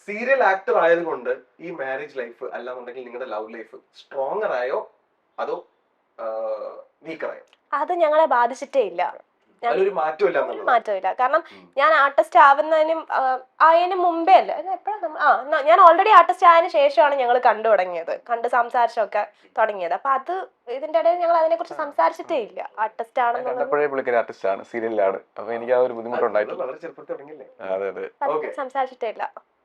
S1: സീരിയൽ ആക്ടർ ആയതുകൊണ്ട് ഈ മാരേജ് ലൈഫ് അല്ലാന്നുണ്ടെങ്കിൽ നിങ്ങളുടെ ലവ് ലൈഫ് സ്ട്രോങ്ങർ ആയോ അതോ വീക്കർ ആയോ?
S3: അത് ഞങ്ങളെ ബാധിച്ചിട്ടേ ഇല്ല.
S1: അതിലൊരു മാറ്റമില്ല
S3: ഒരു
S1: എന്നുള്ളത്.
S3: മാറ്റമില്ല. കാരണം ഞാൻ ആർട്ടിസ്റ്റ് ആയതിനും മുമ്പേ അല്ല, ഞാൻ ഓൾറെഡി ആർട്ടിസ്റ്റ് ആയതിനു ശേഷമാണ് ഞങ്ങൾ കണ്ടു തുടങ്ങിയത്, കണ്ട് സംസാരിച്ചൊക്കെ തുടങ്ങിയത്. അപ്പൊ അത് ഇതിന്റെ ഇടയിൽ ഞങ്ങൾ അതിനെ കുറിച്ച് സംസാരിച്ചിട്ടേ ഇല്ല. ആർട്ടിസ്റ്റ് ആണെന്നുള്ളത്
S4: കണ്ടപ്പോഴേ പുള്ളിക്കാരി ആർട്ടിസ്റ്റ് ആണ്, സീരിയലിലാണ്. അപ്പൊ എനിക്ക് ആ ഒരു ബുദ്ധിമുട്ടുണ്ടായിട്ടില്ല.
S1: വളരെ ചെറുപ്പത്തിൽ തുടങ്ങിയില്ലേ?
S4: അതെ അതെ.
S1: Okay.
S3: സംസാരിച്ചിട്ടേ ഇല്ല.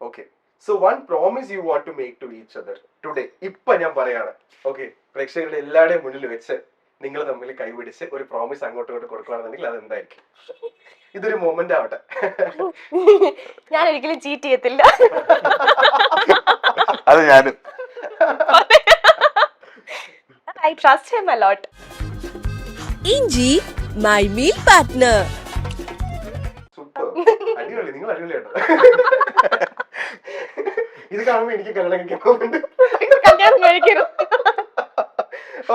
S1: Okay, so one promise you want to make to each other today. ഇപ്പൊ ഞാൻ പറയാണ്, ഓക്കെ, പ്രേക്ഷകരുടെ എല്ലാവരുടെയും മുന്നിൽ വെച്ച് നിങ്ങൾ തമ്മിൽ കൈപിടിച്ച് ഒരു പ്രോമിസ് അങ്ങോട്ടും ഇങ്ങോട്ട് കൊടുക്കുകയാണെന്നുണ്ടെങ്കിൽ അത് എന്തായിരിക്കും? ഇതൊരു മൊമെന്റ് ആവട്ടെ.
S3: ഞാൻ ഒരിക്കലും ചീറ്റ് ചെയ്യത്തില്ല.
S4: അത് ഞാനും.
S3: I trust him a lot.
S5: ഇഞ്ചി മൈ മീൽ പാർട്ട്ണർ.
S1: സൂപ്പർ, അടിപൊളി, നിങ്ങൾ അടിപൊളിയാട്ടോ. ഇത് കാണുമ്പോ എനിക്ക് കല്യാണം കഴിക്കാൻ
S3: കല്യാണം കഴിക്കരുത്.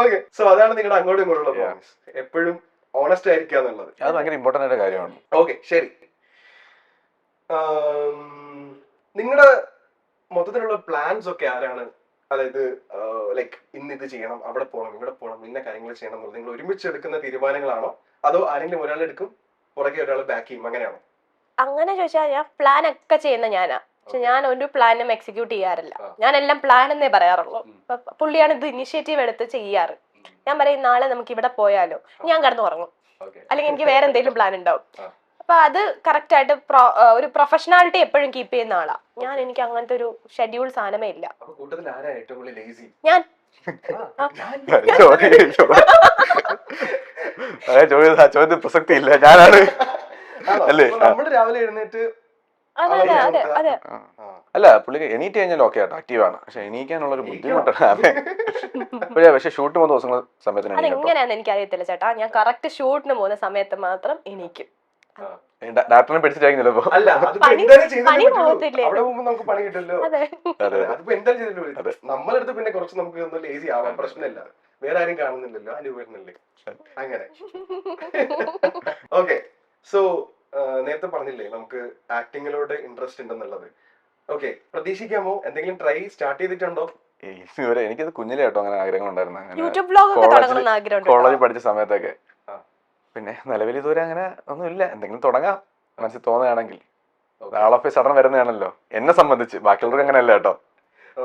S1: ഓക്കെ, സോ അതാണ് നിങ്ങളുടെ അങ്ങോട്ടും ഇങ്ങോട്ടുള്ള പ്രോമിസ്. എപ്പോഴും ഓണസ്റ്റ് ആയിരിക്കുക എന്നുള്ളത്.
S4: അത് ഭയങ്കര ഇമ്പോർട്ടന്റ് ആയിട്ട് കാര്യമാണ്.
S1: ഓക്കെ, ശരി. നിങ്ങളുടെ മൊത്തത്തിലുള്ള പ്ലാൻസ് ഒക്കെ ആരാണ്? അതായത് ലൈക്ക് ഇന്ന് ഇത് ചെയ്യണം, അവിടെ പോകണം, ഇവിടെ പോകണം, ഇന്ന കാര്യങ്ങൾ ചെയ്യണം എന്നുള്ളത് നിങ്ങൾ ഒരുമിച്ച് എടുക്കുന്ന തീരുമാനങ്ങളാണോ, അതോ ആരെങ്കിലും ഒരാൾ എടുക്കും പുറകെ ഒരാൾ ബാക്ക് ചെയ്യും, അങ്ങനെയാണോ?
S3: അങ്ങനെ ചോദിച്ചാൽ ഞാൻ പ്ലാൻ ഒക്കെ ചെയ്യുന്ന ഞാനാ. പക്ഷെ ഞാൻ ഒരു പ്ലാനും എക്സിക്യൂട്ട് ചെയ്യാറില്ല. ഞാൻ എല്ലാം പ്ലാൻ എന്നേ പറയാറുള്ളൂ. പുള്ളിയാണ് ഇത് ഇനിഷ്യേറ്റീവ് എടുത്ത് ചെയ്യാറ്. ഞാൻ പറയും നാളെ നമുക്ക് ഇവിടെ പോയാലോ, ഞാൻ കിടന്ന് ഉറങ്ങും, അല്ലെങ്കിൽ എനിക്ക് വേറെ എന്തെങ്കിലും പ്ലാൻ ഉണ്ടാവും. അപ്പൊ അത് കറക്റ്റ് ആയിട്ട് ഒരു പ്രൊഫഷണാലിറ്റി എപ്പോഴും കീപ്പ് ചെയ്യുന്ന ആളാ ഞാൻ. എനിക്ക് അങ്ങനത്തെ ഒരു ഷെഡ്യൂൾ സാധനമേ ഇല്ല. ഞാൻ
S4: ചോദ്യത്തിന് പ്രസക്തി ഇല്ല, ഞാനാണ് അല്ലേ?
S1: നമ്മൾ രാവിലെ എഴുന്നേറ്റ്
S4: അല്ല, പുള്ളിക്ക് എണീറ്റ് കഴിഞ്ഞാൽ ഓക്കെ ആട്ടോ, ആക്റ്റീവാണ്. പക്ഷെ എണീക്കാനുള്ള ഒരു ബുദ്ധിമുട്ടാണ്. പക്ഷെ ഷൂട്ട് പോകുന്ന ദിവസങ്ങൾ സമയത്തിന്
S3: അതെങ്ങനെയാന്ന് എനിക്ക് അറിയത്തില്ല ചേട്ടാ. ഞാൻ കറക്റ്റ് ഷൂട്ടിന് പോകുന്ന സമയത്ത് മാത്രം എണീക്കും.
S4: ഡാക്ടറിനെ പഠിച്ചിട്ടായിരുന്നല്ലോ.
S1: അല്ല,
S3: പണി പോകത്തില്ലേ?
S1: അവിടെ പോകുമ്പോൾ നമുക്ക് പണി കിട്ടല്ലോ. അതിപ്പോ എന്താ ചെയ്തിട്ടുള്ളത്? നമ്മളെടുത്ത് പിന്നെ കുറച്ച് നമുക്ക് ഒന്ന് ലേസി ആവാൻ പ്രശ്നമില്ല. വേറെ ആരും കാണുന്നില്ലല്ലോ, അനുഭവന്നില്ലേ, അങ്ങനെ. ഓക്കെ, സോ നേരത്തെ പറഞ്ഞില്ലേ നമുക്ക് ആക്ടിങ്ങിലോട് ഇൻട്രസ്റ്റ് ഉണ്ടെന്നുള്ളത്. ഓക്കെ, പ്രതീക്ഷിക്കാമോ? എന്തെങ്കിലും ട്രൈ സ്റ്റാർട്ട് ചെയ്തിട്ടുണ്ടോ?
S4: ഇതുവരെ എനിക്കത് കുഞ്ഞിലെ കേട്ടോ അങ്ങനെ ആഗ്രഹങ്ങൾ
S3: ഉണ്ടായിരുന്നു.
S4: കോളേജിൽ പഠിച്ച സമയത്തൊക്കെ. പിന്നെ നിലവിൽ ഇതുവരെ അങ്ങനെ ഒന്നുമില്ല. എന്തെങ്കിലും തുടങ്ങാം മനസ്സിൽ തോന്നുകയാണെങ്കിൽ. ആൾ ഓഫ് എ സഡൻ വരുന്നതാണല്ലോ എന്നെ സംബന്ധിച്ച്, ബാക്കിയുള്ളവർക്ക് അങ്ങനെയല്ല കേട്ടോ.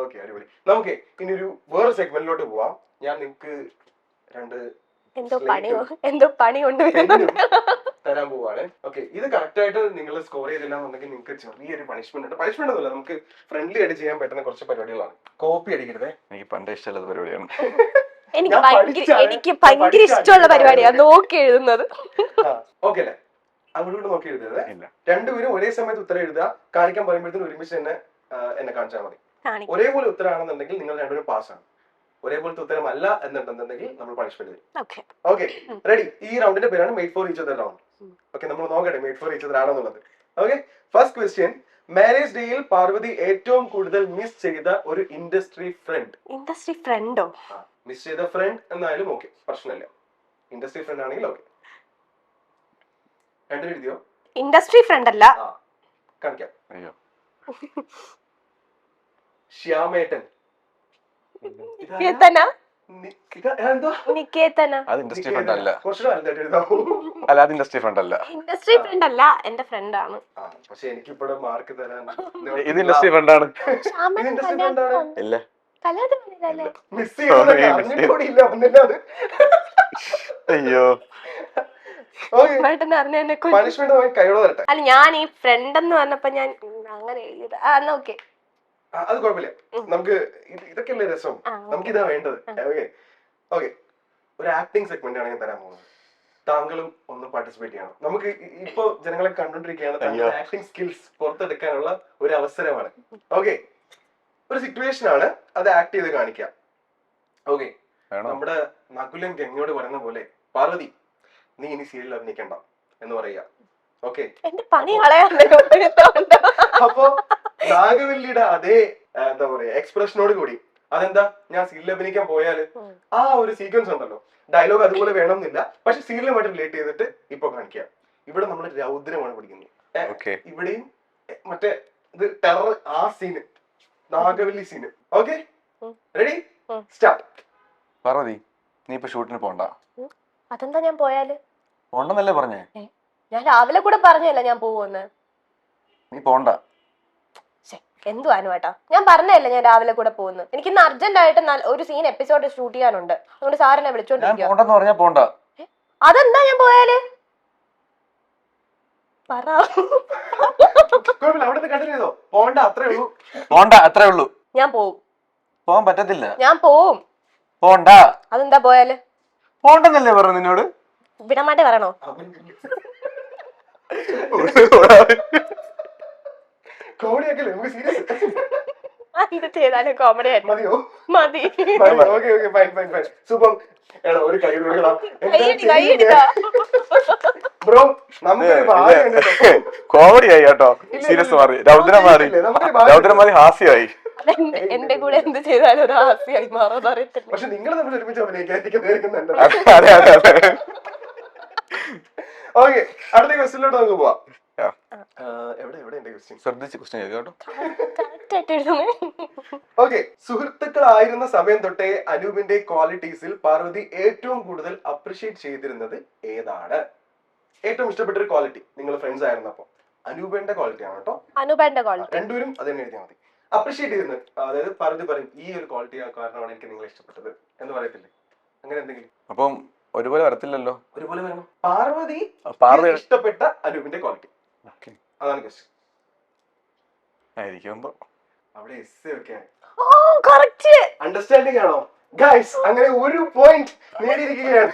S1: ഓക്കെ, അടിപൊളി. നമുക്ക് ഇനി ഒരു വേറെ സെഗ്മെന്റിലോട്ട് പോവാം. ഞാൻ നിങ്ങൾക്ക്
S3: എന്തോ പണി
S1: തരാൻ പോവാണ്. ഓക്കെ, ഇത് കറക്റ്റ് ആയിട്ട് നിങ്ങൾ സ്കോർ ചെയ്തില്ല എന്നുണ്ടെങ്കിൽ നിങ്ങൾക്ക് ചെറിയൊരു പണിഷ്മെന്റ് ഉണ്ട്. പണിഷ്മെന്റ് ഒന്നുമില്ല, നമുക്ക് ഫ്രണ്ട്ലി ആയിട്ട് ചെയ്യാൻ പറ്റുന്ന കുറച്ച് പരിപാടികളാണ്. കോപ്പി അടിക്കരുതേ.
S4: എനിക്ക് പണ്ടേ ഇഷ്ടമുള്ള പരിപാടിയാണ്.
S3: എനിക്ക് ഭയങ്കര ഇഷ്ടമുള്ള പരിപാടിയാണ് നോക്കി എഴുതുന്നത്.
S1: ഓക്കെ അല്ലേ? അങ്ങോട്ട് നോക്കി എഴുതരുത്. രണ്ടുപേരും ഒരേ സമയത്ത് ഉത്തരം എഴുതുക. കാണിക്കാൻ പറയുമ്പോഴത്തേനും ഒരുമിച്ച് തന്നെ എന്നെ കാണിച്ചാൽ മതി. ഒരേപോലെ ഉത്തരമാണെന്നുണ്ടെങ്കിൽ നിങ്ങൾ രണ്ടുപേരും പാസ്സാണ്. ഒരേപോലത്തെ ഉത്തരം അല്ല എന്നുണ്ടെന്നുണ്ടെങ്കിൽ നമ്മൾ പണിഷ്മെന്റ് തരും. Okay, ready? ഈ റൗണ്ടിന്റെ പേരാണ് made for each other round. Okay, നമ്മൾ നോക്കട്ടെ മെയ്ഡ് ഫോർ ഈച്ച് അതർ ആണെന്നുള്ളത്. Okay, first question. മാരേജ് ഡേയിൽ പാർവതി ഏറ്റവും കൂടുതൽ മിസ് ചെയ്ത ഒരു ഇൻഡസ്ട്രി ഫ്രണ്ടോ? മിസ് ചെയ്ത ഫ്രണ്ട് എന്നായാലും ഓക്കെ, പ്രശ്നമില്ല. ഇൻഡസ്ട്രി ഫ്രണ്ട് ആണെങ്കിൽ ഓക്കെ. രണ്ടു എഴുതിയോ?
S3: ഇൻഡസ്ട്രി ഫ്രണ്ട് അല്ല,
S1: കാണിക്കാം. ശ്യാമേട്ടൻ.
S3: ഇൻഡസ്ട്രി ഫ്രണ്ട് അല്ല, എന്റെ ഫ്രണ്ട് ആണ്.
S1: പക്ഷെ എനിക്കിപ്പോഴും മാർക്ക് തരാൻ
S4: ഇത് ഇൻഡസ്ട്രി ഫ്രണ്ടാണ്. ഇല്ല, അയ്യോ
S3: അല്ല, ഞാൻ ഈ ഫ്രണ്ട് എന്ന് പറഞ്ഞപ്പോ ഞാൻ അങ്ങനെ ഓക്കെ,
S1: അത് കുഴപ്പമില്ല. നമുക്ക് ഇതൊക്കെയല്ലേ രസം, നമുക്ക് ഇതാ വേണ്ടത്. ഓക്കെ, ഒരു ആക്ടിങ് സെഗ്മെന്റ് ആണ് ഞാൻ തരാൻ പോകുന്നത്. താങ്കളും ഒന്ന് പാർട്ടിസിപ്പേറ്റ് ചെയ്യണം. നമുക്ക് ഇപ്പൊ ജനങ്ങളെ കണ്ടോണ്ടിരിക്കുകയാണ്. താങ്കളുടെ ആക്ടിങ് സ്കിൽസ് പുറത്തെടുക്കാനുള്ള ഒരു അവസരമാണ്. ഓക്കെ, ഒരു സിറ്റുവേഷൻ ആണ്, അത് ആക്ട് ചെയ്ത് കാണിക്കാം. ഓക്കെ, നമ്മുടെ നകുലൻ ഗംഗയോട് പറയുന്ന പോലെ, പാർവതി നീ ഇനി സീരിയൽ അഭിനയിക്കണ്ട എന്ന് പറയുക. ഓക്കെ, അപ്പൊ നാഗവല്ലിയുടെ അതേ എന്താ പറയാ എക്സ്പ്രഷനോട് കൂടി, അതെന്താ ഞാൻ സീരിയൽ അഭിനയിക്കാൻ പോയാല് ആ ഒരു സീക്വൻസ് ഉണ്ടല്ലോ, ഡയലോഗ് അതുപോലെ വേണം എന്നില്ല, പക്ഷെ സീരിയലുമായിട്ട് റിലേറ്റ് ചെയ്തിട്ട് ഇപ്പൊ കാണിക്കുക. ഇവിടെ നമ്മൾ രൗദ്രമാണ് പിടിക്കുന്നത്. ഇവിടെയും മറ്റേ ഇത് ടെറർ, ആ scene, Nagavalli scene. Okay, ready, start.
S4: Parvathi നീ ഇപ്പൊ ഷൂട്ടിന് പോണ്ട,
S3: അതെന്താ ഞാൻ പോയാല്?
S4: പോണ്ടെന്നല്ലേ പറഞ്ഞേ?
S3: ഞാൻ രാവിലെ കൂടെ പറഞ്ഞല്ല ഞാൻ പോവുമെന്ന്.
S4: നീ പോണ്ട.
S3: എന്തു അനുവേട്ടാ, ഞാൻ പറഞ്ഞല്ലേ ഞാൻ രാവിലെ കൂടെ പോകുന്നു. എനിക്ക് ഇന്ന് അർജന്റ് ആയിട്ട് ഒരു സീൻ എപ്പിസോഡ് ഷൂട്ട് ചെയ്യാനുണ്ട്. അതുകൊണ്ട് സാറിനെ
S4: ഞാൻ
S3: വിളിച്ചോണ്ടിരിക്കുക.
S4: പോണ്ടെന്ന് പറഞ്ഞാ പോണ്ട.
S3: അതെന്താ ഞാൻ പോയാല്? പറ.
S1: അവിടെ കണ്ടിന്യൂ ചെയ്തോ. പോണ്ട, അത്രേ ഉള്ളൂ.
S4: പോണ്ട, അത്രേ ഉള്ളൂ.
S3: ഞാൻ പോവും.
S4: പോവാൻ പറ്റത്തില്ല.
S3: ഞാൻ പോവും.
S4: പോണ്ട.
S3: അതെന്താ പോയാല്?
S4: പോണ്ടെന്നല്ലേ പറഞ്ഞു നിന്നോട്?
S3: വിടമാട്ടെ പറയണോ?
S1: കോമഡിയാക്കല്ലേ നമുക്ക്? സീരിയസ്
S3: ഇത് ചെയ്താലും കോമഡി ആയിട്ട്
S1: മതിയോ?
S3: മതി.
S1: Okay okay fine fine fine super. എടാ ഒരു കൈ ബ്രോ, നമുക്ക്
S4: കോമഡി ആയി കേട്ടോ. സീരിയസ് മാറി, രൗദ്രം മാറി, രൗദ്രം മാറി ഹാസ്യമായി.
S3: എന്റെ കൂടെ എന്ത് ചെയ്താലും ഒരു ഹാസ്യമായി മാറാൻ അറിയത്തില്ല.
S1: പക്ഷെ നിങ്ങൾ നമ്മൾ ഒരുമിച്ച് അഭിനയിക്കാതിരിക്കുന്നതായിരിക്കും.
S4: അതെ അതെ അതെ.
S1: ഓക്കെ, അടുത്ത ക്വസ്റ്റ്യനിലോട്ട് നമുക്ക് പോവാം. എവിടെ എവിടെ എന്റെ ക്വസ്റ്റ്യൻ?
S4: ശ്രദ്ധിച്ച് ക്വസ്റ്റ്യൻ കേട്ടോ.
S3: കറക്റ്റ് ആയിട്ട് എഴുതുന്നേ.
S1: ഓക്കെ, സുഹൃത്തുക്കളായിരുന്ന സമയം തൊട്ടേ അനൂപിന്റെ ക്വാളിറ്റീസിൽ പാർവതി ഏറ്റവും കൂടുതൽ അപ്രിഷിയേറ്റ് ചെയ്തിരുന്നത് ഏതാണ്? ഏറ്റവും ഇഷ്ടപ്പെട്ട ഒരു ക്വാളിറ്റി നിങ്ങൾ ഫ്രണ്ട്സ് ആയിരുന്നപ്പോ. അനൂപിന്റെ ക്വാളിറ്റി ആണ് കേട്ടോ.
S3: അനുപന്റെ ക്വാളിറ്റി.
S1: രണ്ടുപേരും അത് തന്നെ എഴുതിയാൽ മതി. അപ്രിഷിയേറ്റ് ചെയ്യുന്നത്, അതായത് പാർവതി പറയും ഈ ഒരു ക്വാളിറ്റി കാരണമാണ് എനിക്ക് നിങ്ങളെ ഇഷ്ടപ്പെട്ടത് എന്ന് പറയത്തില്ലേ? അങ്ങനെ എന്തെങ്കിലും.
S4: അപ്പം ഒരുപോലെ വരത്തില്ലല്ലോ.
S1: ഒരുപോലെ വരണം. പാർവതി ഇഷ്ടപ്പെട്ട അനൂപിന്റെ ക്വാളിറ്റി അതാണ് ക്വസ്റ്റ്യൻ.
S4: ആയിരിക്കും
S1: അവിടെ
S3: കറക്റ്റ്
S1: അണ്ടർസ്റ്റാൻഡിംഗ് ആണോ ഗൈസ്? അങ്ങനെ ഒരു പോയിന്റ് നേടിയിരിക്കുകയാണ്.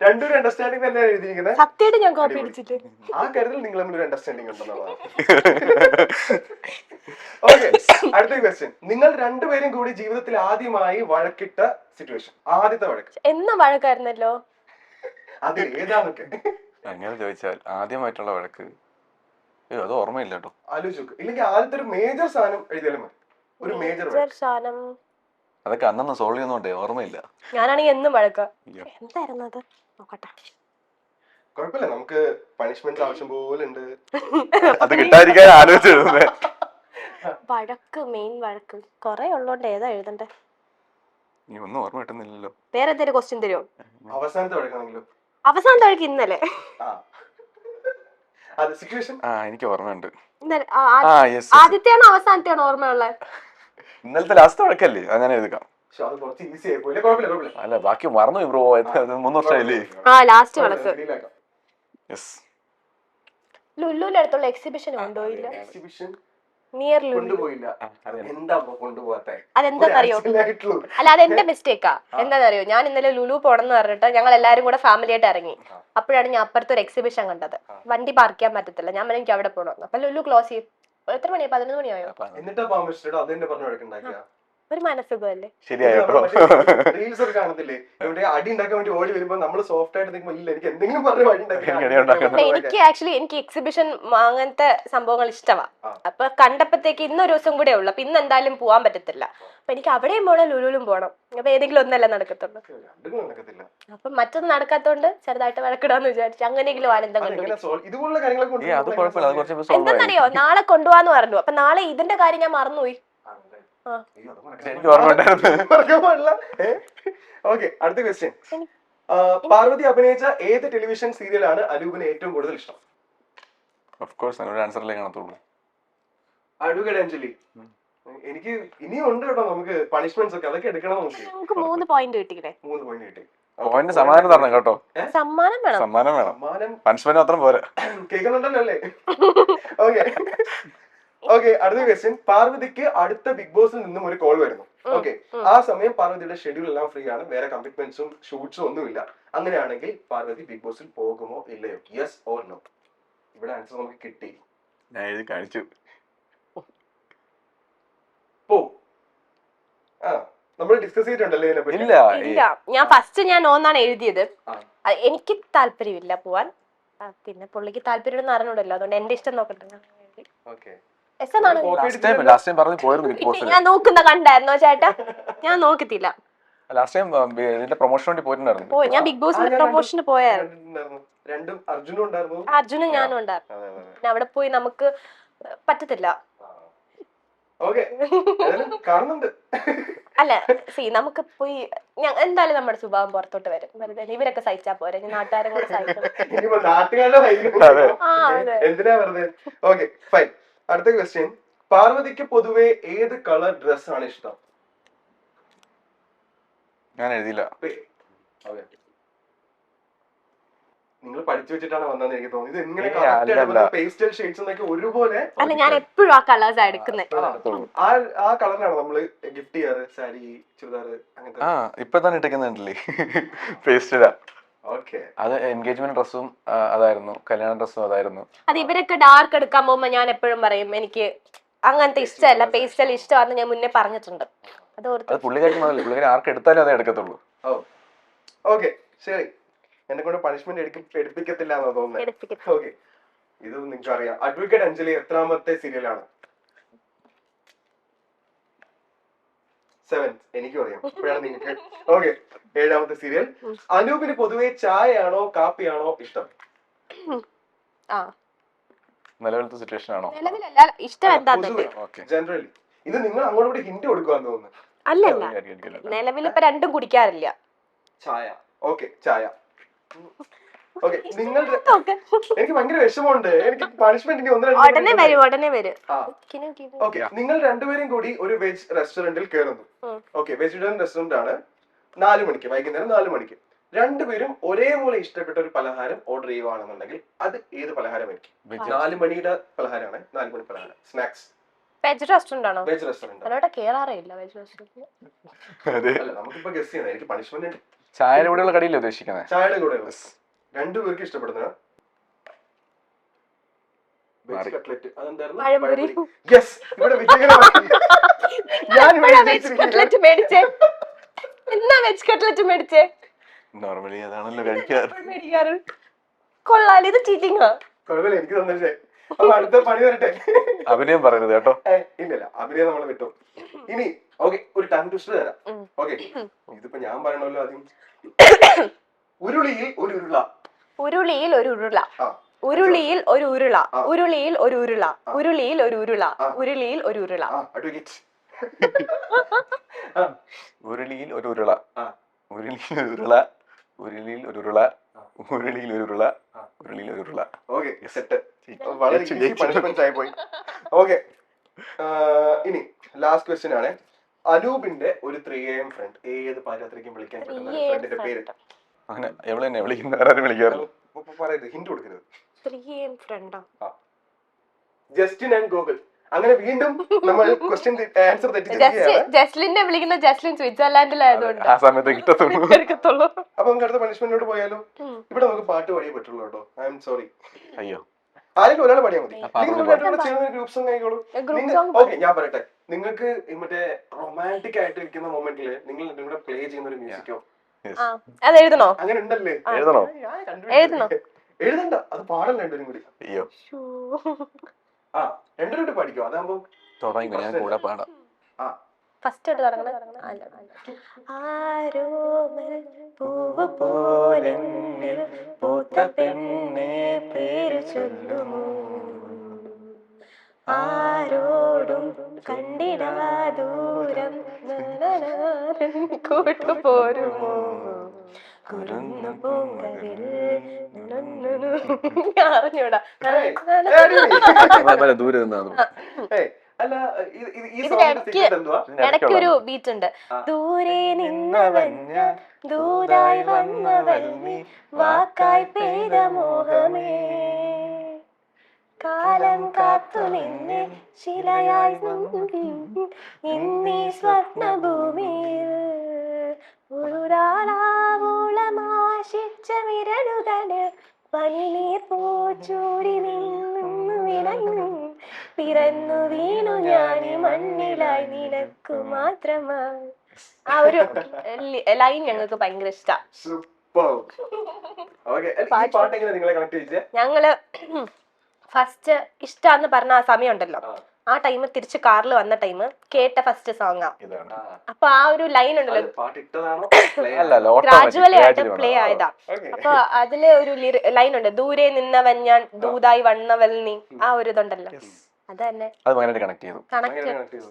S1: രണ്ടുപേരും അണ്ടർസ്റ്റാൻഡിംഗ് തന്നെയാണ് എഴുതിയിരിക്കുന്നത്.
S3: സത്യമായിട്ട് ഞാൻ കോപ്പി അടിച്ചിട്ട്
S1: ആ കാര്യത്തിൽ നിങ്ങൾ തമ്മിൽ ഒരു അണ്ടർസ്റ്റാൻഡിംഗ് ഉണ്ടെന്നുള്ളതാണ്. ഓക്കെ, അടുത്ത ക്വസ്റ്റ്യൻ. നിങ്ങൾ രണ്ടുപേരും കൂടി ജീവിതത്തിൽ ആദ്യമായി വഴക്കിട്ട സിറ്റുവേഷൻ, ആദ്യത്തെ വഴക്ക്
S3: എന്നാ വഴക്കായിരുന്നല്ലോ
S1: അത് ഏതാന്നൊക്കെ
S4: അങ്ങനെ ചോദിച്ചാൽ ആദ്യമായിട്ടുള്ള വഴക്ക് അത് ഓർമ്മയില്ല കേട്ടോ.
S1: ആലോചിച്ചു. ഇല്ലെങ്കിൽ ആദ്യത്തെ ഒരു മേജർ സാധനം എഴുതിയാലും മതി. ഒരു മേജർ
S3: സാധനം.
S4: അതൊക്കെ അന്നൊന്നും സോൾവ് ചെയ്യുന്നോണ്ടേ ഓർമ്മയില്ല.
S3: ഞാനാണെങ്കിൽ എന്നും വഴക്ക. എന്തായിരുന്നു അത്? നോക്കട്ടെ.
S1: കുഴപ്പമില്ല, നമുക്ക് പണിഷ്മെന്റ് ആവശ്യം പോലെ ഉണ്ട്.
S4: അത് കിട്ടാതിരിക്കാൻ ആലോചിച്ചെഴുതുന്നേ.
S3: വഴക്ക്, മെയിൻ വഴക്ക് കൊറേ ഉള്ളോണ്ട് ഏതാ എഴുതണ്ടേ?
S4: നീ ഒന്നും ഓർമ്മ കിട്ടുന്നില്ലല്ലോ.
S3: വേറെ എന്തെങ്കിലും ക്വസ്റ്റ്യൻ തരുമോ?
S1: അവസാനത്തെ വഴക്കാണെങ്കിലും.
S3: അവസാനത്തെ വഴക്ക് ഇന്നലെ.
S1: സിറ്റുവേഷൻ
S4: എനിക്ക് ഓർമ്മയുണ്ട്.
S3: ആദ്യത്തെയാണോ അവസാനത്തെയാണോ ഓർമ്മയുള്ളത്?
S4: ഇന്നലത്തെ ലാസ്റ്റ് വഴക്കല്ലേ, അങ്ങനെ എഴുതാം. അല്ല ബാക്കി മറന്നു ബ്രോ. 3 വർഷമായില്ലേ?
S3: ലാസ്റ്റ് വഴക്ക്. ലുലുവിന്റെ അടുത്തുള്ള എക്സിബിഷൻ കൊണ്ടുപോയില്ല. നിയർ
S1: കൊണ്ടുപോയില്ല. എന്താ കൊണ്ടുപോകാത്തെ?
S3: അതെന്താന്നറിയോ? അല്ല, അതെന്റെ മിസ്റ്റേക്കാ. എന്താണെന്നറിയോ, ഞാൻ ഇന്നലെ ലുലു പോണെന്ന് പറഞ്ഞിട്ട് ഞങ്ങൾ എല്ലാരും കൂടെ ഫാമിലി ആയിട്ട് ഇറങ്ങി. അപ്പോഴാണ് ഞാൻ അപ്പുറത്ത് ഒരു എക്സിബിഷൻ കണ്ടത്. വണ്ടി പാർക്ക് ചെയ്യാൻ പറ്റത്തില്ല. ഞാൻ എനിക്ക് അവിടെ പോകണം. അപ്പൊ ലുലു ക്ലോസ് ചെയ്യും. എത്ര മണിയാ? 11 മണിയായോ?
S1: എന്നിട്ടാ പോകാൻ പറ്റിട്ടോ? അതെന്നെ പറഞ്ഞു വഴക്കുണ്ടാക്കിയ
S3: ഒരു മനസ്സുഖല്ലേ?
S1: റീൽസ് ഒക്കെ കാണത്തില്ലേ, ഇവിടെ അടി ഉണ്ടാക്കാൻ വേണ്ടി ഓടി വരുമ്പോ നമ്മള് സോഫ്റ്റ് ആയിട്ട് നിൽക്കുമ്പോ ഇല്ല എനിക്ക് എന്തെങ്കിലും പറഞ്ഞു.
S3: എനിക്ക് എക്സിബിഷൻ അങ്ങനത്തെ സംഭവങ്ങൾ ഇഷ്ടമാ. അപ്പൊ കണ്ടപ്പോഴത്തേക്ക് ഇന്നൊരു ദിവസം കൂടെ ഉള്ളു. അപ്പൊ ഇന്ന് എന്തായാലും പോവാൻ പറ്റത്തില്ല. അപ്പൊ എനിക്ക് അവിടെയും പോണം, ലുലുലും പോണം. അപ്പൊ ഏതെങ്കിലും ഒന്നല്ല നടക്കത്തുള്ളൂ. അപ്പൊ മറ്റൊന്നും നടക്കാത്തോണ്ട് ചെറുതായിട്ട് വഴക്കിടാന്ന് വിചാരിച്ചു. അങ്ങനെയെങ്കിലും ആനന്ദം കണ്ടു. എന്താണെന്നറിയോ, നാളെ കൊണ്ടുപോവാന്ന് പറഞ്ഞു. അപ്പൊ നാളെ ഇതിന്റെ കാര്യം ഞാൻ മറന്നുപോയി.
S1: അടുത്ത ക്വസ്റ്റ്യൻ. പാർവതി അഭിനയിച്ച ഏത് ടെലിവിഷൻ സീരിയലാണ് അനൂപിന് ഏറ്റവും കൂടുതൽ ഇഷ്ടം? അഡ്വക്കേറ്റ് അഞ്ജലി. എനിക്ക് ഇനിയും ഉണ്ട് കേട്ടോ, നമുക്ക് പണിഷ്മെന്റ്സ് ഒക്കെ അതൊക്കെ എടുക്കണം.
S3: നമുക്ക് 3 പോയിന്റ് കിട്ടിയില്ലേ?
S1: 3 പോയിന്റ് കിട്ടി.
S4: പോയിന്റ് സമ്മാനം തരണം കേട്ടോ.
S3: സമ്മാനം വേണം.
S4: സമ്മാനം വേണം. പണിഷ്മെന്റ് മാത്രം പോരാ.
S1: കേൾക്കുന്നുണ്ടല്ലോ അല്ലേ? ഓക്കെ ഓക്കെ, അടുത്ത ക്വസ്റ്റ്യൻ. പാർവതിക്ക് അടുത്ത ബിഗ് ബോസിൽ നിന്നും ഒരു കോൾ വരുന്നു. ഓക്കെ, ആ സമയം പാർവതിയുടെ ഷെഡ്യൂൾ എല്ലാം ഫ്രീ ആണ്, വേറെ കമ്മിറ്റ്മെന്റ്സും ഷൂട്ട്സും ഒന്നുമില്ല. അങ്ങനെയാണെങ്കിൽ പാർവതി ബിഗ് ബോസിൽ പോകുമോ ഇല്ലയോ? Yes or no? ഇവിടെ ആൻസർ നമുക്ക് കിട്ടി.
S4: ഞാൻ എഴുതി കാണിച്ചു.
S1: നമ്മൾ ഡിസ്കസ് ചെയ്തിട്ടുണ്ടല്ലേ ഇതിനെപ്പറ്റി?
S3: ഇല്ല, ഞാൻ ഫസ്റ്റ് ഞാൻ നോന്നാണ് എഴുതിയത്. എനിക്ക് താല്പര്യമില്ല പോവാൻ. പിന്നെ പുള്ളിക്ക് താല്പര്യം അറിഞ്ഞൂടല്ലോ, അതുകൊണ്ട് എന്റെ ഇഷ്ടം നോക്കട്ടെ. ഞാൻ നോക്കുന്ന കണ്ടായിരുന്നോ ചേട്ടാ? ഞാൻ നോക്കത്തില്ല.
S4: ലാസ്റ്റ് ടൈം ഇതിന്റെ പ്രൊമോഷൻ വേണ്ടി പോയിട്ടുണ്ടായിരുന്നു.
S3: ഞാൻ ബിഗ് ബോസിന്റെ പ്രൊമോഷന് പോയായിരുന്നു. അർജുനും ഞാനും ഉണ്ടായിരുന്നു. പിന്നെ അവിടെ പോയി നമുക്ക് പറ്റത്തില്ല. അല്ല നമുക്ക് പോയി എന്തായാലും നമ്മുടെ സ്വഭാവം പുറത്തോട്ട് വരും. വെറുതെ ഇവരൊക്കെ സഹിച്ചാ പോരെ, നാട്ടുകാരും കൂടെ സഹിക്കണം.
S1: ഇനിയിപ്പോ നാട്ടുകാരുടെ
S4: അതെ.
S1: എന്തിനാ വെറുതെ. Okay fine. അടുത്ത ക്വസ്റ്റ്യൻ, പാർവതിക്ക് പൊതുവെ ഏത് കളർ ഡ്രസ് ആണ് ഇഷ്ടം?
S4: ഞാൻ എഴുതിയില്ല.
S1: നിങ്ങൾ പഠിച്ചു വെച്ചിട്ടാണ് വന്നതെന്ന് എനിക്ക് തോന്നുന്നു. ഇത് എങ്ങനെ
S4: അല്ലല്ല.
S1: പേസ്റ്റൽ ഷെയ്ഡ്സ് എന്നൊക്കെ ഒരുപോലെ
S3: അല്ല ഞാൻ എപ്പോഴും ആ കളേഴ്സ് എടുക്കുന്നത്.
S1: ആ കളറിനാണ് നമ്മള് ഗിഫ്റ്റ് ചെയ്യാറ്, സാരി, ചുരിദാർ അങ്ങനത്തെ.
S4: ഇപ്പൊ തന്നെ ഇട്ടേക്കുന്നുണ്ടല്ലേ പേസ്റ്റഡാ.
S1: ഓക്കെ.
S4: അത് എൻഗേജ്മെന്റ് ഡ്രസ്സും അതായിരുന്നു, കല്യാണ ഡ്രസ്സും അതായിരുന്നു.
S3: അത് ഇവരൊക്കെ ഡാർക്ക് എടുക്കാൻ പോകുമ്പോ ഞാൻ എപ്പോഴും പറയും എനിക്ക് അങ്ങനത്തെ ഇഷ്ടമല്ല, പേസ്റ്റൽ ഇഷ്ടമാണെന്ന് ഞാൻ മുന്നേ പറഞ്ഞിട്ടുണ്ട്.
S4: അത് പുള്ളിക്കാരി മാത്രമല്ല, പുള്ളിക്കാരി ആർക്ക് എടുത്താലും അതേ എടുക്കത്തുള്ളൂ.
S1: ഓക്കെ ശരി. എന്നെ കൊണ്ട് പണിഷ്മെന്റ് എടുപ്പിക്കത്തില്ല എന്നാ തോന്നുന്നത്. ഓക്കെ, ഇത് നിങ്ങൾക്ക് അറിയാം. അഡ്വക്കേറ്റ് അഞ്ജലി എത്രാമത്തെ സീരിയലാണ്? 7. എനിക്കും അറിയാം. ഇപ്പോഴാണ് നിങ്ങൾക്ക്. Okay, 7ാമത്തെ serial. അനൂപിന് പൊതുവെ ചായയാണോ കാപ്പിയാണോ ഇഷ്ടം?
S4: നിലവിലത്തെ സിറ്റുവേഷൻ ആണോ?
S3: നിലവിലല്ല, ഇഷ്ടം എന്താ
S1: ജനറലി. ഇത് നിങ്ങൾ അങ്ങോട്ട് ഹിന്റ് കൊടുക്കുവാന്ന് തോന്നുന്നു.
S3: അല്ലല്ല, നിലവിൽ ഇപ്പൊ രണ്ടും കുടിക്കാറില്ല.
S1: ചായ. ഓക്കെ, ചായ. ഓക്കെ, നിങ്ങൾ എനിക്ക് ഭയങ്കര വിഷമമുണ്ട്. എനിക്ക് പണിഷ്മെന്റ് ഇനി
S3: ഉടനെ വരും.
S1: ഓക്കെ, നിങ്ങൾ രണ്ടുപേരും കൂടി ഒരു വെജ് റെസ്റ്റോറന്റിൽ കയറുന്നു. ഓക്കെ, വെജിറ്റേറിയൻ റെസ്റ്റോറന്റ് ആണ്. 4 മണിക്ക്, വൈകുന്നേരം 4 മണിക്ക്. രണ്ടുപേരും ഒരേപോലെ ഇഷ്ടപ്പെട്ട ഒരു പലഹാരം ഓർഡർ ചെയ്യുവാണെന്നുണ്ടെങ്കിൽ അത് ഏത് പലഹാരമായിരിക്കും? 4 മണിയുടെ പലഹാരമാണ്, 4 മണി പലഹാരം, സ്നാക്സ്.
S3: വെജ് റെസ്റ്റോറന്റ് ആണോ?
S1: Veg restaurant.
S3: അതോടെ കേറാറില്ല വെജ് റെസ്റ്റോറന്റ്.
S1: അല്ല, നമുക്കിപ്പോ ഗസ് ചെയ്യണം. എനിക്ക് പണിഷ്മെന്റ്
S4: ചായയുടെ കൂടെയുള്ള കടിയില്ലേ ഉദ്ദേശിക്കുന്നത്?
S1: ചായയുടെ കൂടെ രണ്ടുപേർക്ക് ഇഷ്ടപ്പെടുന്ന വെജ് കട്ട്ലറ്റ്. അതെന്തായിരുന്നു? യെസ്, ഇവിടെ വിജയകരമായി.
S3: എന്നാ വെജ് കട്ട്ലറ്റ് മേടിച്ചേ?
S4: നോർമലി അതാണല്ലോ കഴിക്കാറ്.
S3: കൊള്ളാല്, ഇത് ചീറ്റിംഗ്.
S1: കുഴപ്പമില്ല, എനിക്ക് തന്നിട്ടേ. അപ്പൊ അടുത്ത പണി വരട്ടെ.
S4: അഭിനയം പറയരുത് കേട്ടോ.
S1: ഇല്ലല്ല, അഭിനയം നമ്മൾ വിട്ടു. ഇനി ഓക്കെ, ഒരു ടങ് ട്വിസ്റ്റർ തരാം. ഓക്കെ, ഇതിപ്പോ ഞാൻ പറയണല്ലോ ആദ്യം. ഉരുളിയിൽ ഒരു ഉരുള.
S3: ഉരുളിയിൽ ഒരു ഉരുള. ഉരുളിയിൽ ഒരു ഉരുള. ഉരുളിയിൽ ഒരു ഉരുള. ഉരുളിയിൽ ഒരു ഉരുള. ഉരുളിയിൽ ഒരു ഉരുള.
S4: ഉരുളിയിൽ ഒരു ഉരുള. ഉരുളിയിൽ ഒരു ഉരുള. ഉരുളിയിൽ ഒരു ഉരുള. ഉരുളിയിൽ ഒരു ഉരുള. ഉരുളിയിൽ ഒരു ഉരുള.
S1: Okay, set. വളരെ ഈസി പണിഷ്മെന്റ് ആയി പോയി. ഓക്കെ, ഇനി ലാസ്റ്റ് ക്വസ്റ്റ്യൻ ആണ്. അനൂപിന്റെ ഒരു 3am ഫ്രണ്ട് ഏത് പാരാത്രിക്കും വിളിക്കാൻ പറ്റുന്ന ഫ്രണ്ടിന്റെ പേര്?
S4: അങ്ങനെ എവിടെ തന്നെ വിളിക്കുന്നവരും വിളിക്കാറില്ല.
S1: പറയരുത്, ഹിന്റ് കൊടുക്കരുത്.
S3: 3am ഫ്രണ്ടോ?
S1: Justin and Gokul. അങ്ങനെ വീണ്ടും നമ്മൾ ക്വസ്റ്റ്യൻ ആൻസർ തെറ്റിച്ചിരിക്കുകയാണ്.
S3: ജസ്ലിനെ വിളിക്കുന്ന ജസ്ലിൻ സ്വിറ്റ്സർലാൻഡിലായതുകൊണ്ട്
S4: ആ സമയത്ത് കിട്ടത്തുള്ളൂ.
S1: അപ്പൊ നമുക്ക് അടുത്ത പണിഷ്മെന്റിലോട്ട് പോയാലോ? ഇവിടെ നമുക്ക് പാട്ട് പാടിയേ പറ്റുള്ളൂ കേട്ടോ. I am sorry.
S4: അയ്യോ,
S1: ആരെങ്കിലും ഒരാൾ പാടിയാൽ മതി. Group song ആയിക്കോളൂ. ഓക്കെ, ഞാൻ പറയട്ടെ. നിങ്ങൾക്ക് മറ്റേ റൊമാൻറ്റിക് ആയിട്ട് ഇരിക്കുന്ന മൊമെന്റില് നിങ്ങൾ നിങ്ങളുടെ പ്ലേ ചെയ്യുന്ന ഒരു മ്യൂസിക്കോ
S3: അത് എഴുതണോ?
S1: അങ്ങനെ ഉണ്ടല്ലേ?
S4: എഴുതണോ?
S1: എഴുതണ്ട, അത് പാടല്ല രണ്ടുപേരും കൂടി.
S4: അയ്യോ,
S1: രണ്ടുപേരും പാടിക്കോ. അതാകുമ്പോ
S4: തുടങ്ങി, ഞാൻ കൂടെ പാടാം.
S3: ഫസ്റ്റ് ആയിട്ട് തുടങ്ങണം. ആരോ പൂവ് പോലെ പൂത്ത പെണ്ണെ പേര് ചൊല്ലുമോ, ആരോടും കണ്ടിടാ ദൂരം കൂട്ടുപോരുമോ, കുരുന്നു പൂങ്കവിൽ അറിഞ്ഞൂടാ.
S4: ദൂരെ നിന്നാ
S3: ഇടയ്ക്ക് ഒരു ബീറ്റ് ഉണ്ട്. ദൂരെ നിന്നവൻ ഞാൻ, ദൂരായി വന്നവൻ നീ, വാക്കായി പെയ്ത മോഹമേ, കാലം കാത്തു നിന്നെ ശിലയായി ഇന്നീ സ്വപ്നഭൂമിയിൽ, ഒരാളാവോളമാശിച്ച വിരലുകള് പനിനീർ പൂച്ചൂടി നിന്നു വിളഞ്ഞു, പിറന്നു വീണു ഞാനി മണ്ണിലായി നിനക്കു മാത്രമായി. ആ ഒരു ലൈൻ ഞങ്ങൾക്ക് ഭയങ്കര ഇഷ്ടമാണ്. ഞങ്ങള് ഫസ്റ്റ് ഇഷ്ടാന്ന് പറഞ്ഞ ആ സമയം ഉണ്ടല്ലോ, ആ ടൈം തിരിച്ച് കാറിൽ വന്ന ടൈം കേട്ട ഫസ്റ്റ് സോങ്ങാ. അപ്പൊ ആ ഒരു ലൈൻ ഉണ്ടല്ലോ, ഗ്രാജുവലി ആയിട്ട് പ്ലേ ആയതാ. അപ്പൊ അതില് ഒരു ലൈൻ ഉണ്ട്, ദൂരെ നിന്നവൻ ഞാൻ, ദൂതായി വന്നവൽ നീ. ആ ഒരു ഇതുണ്ടല്ലോ, അത് തന്നെ
S4: കണക്ട് ചെയ്തു.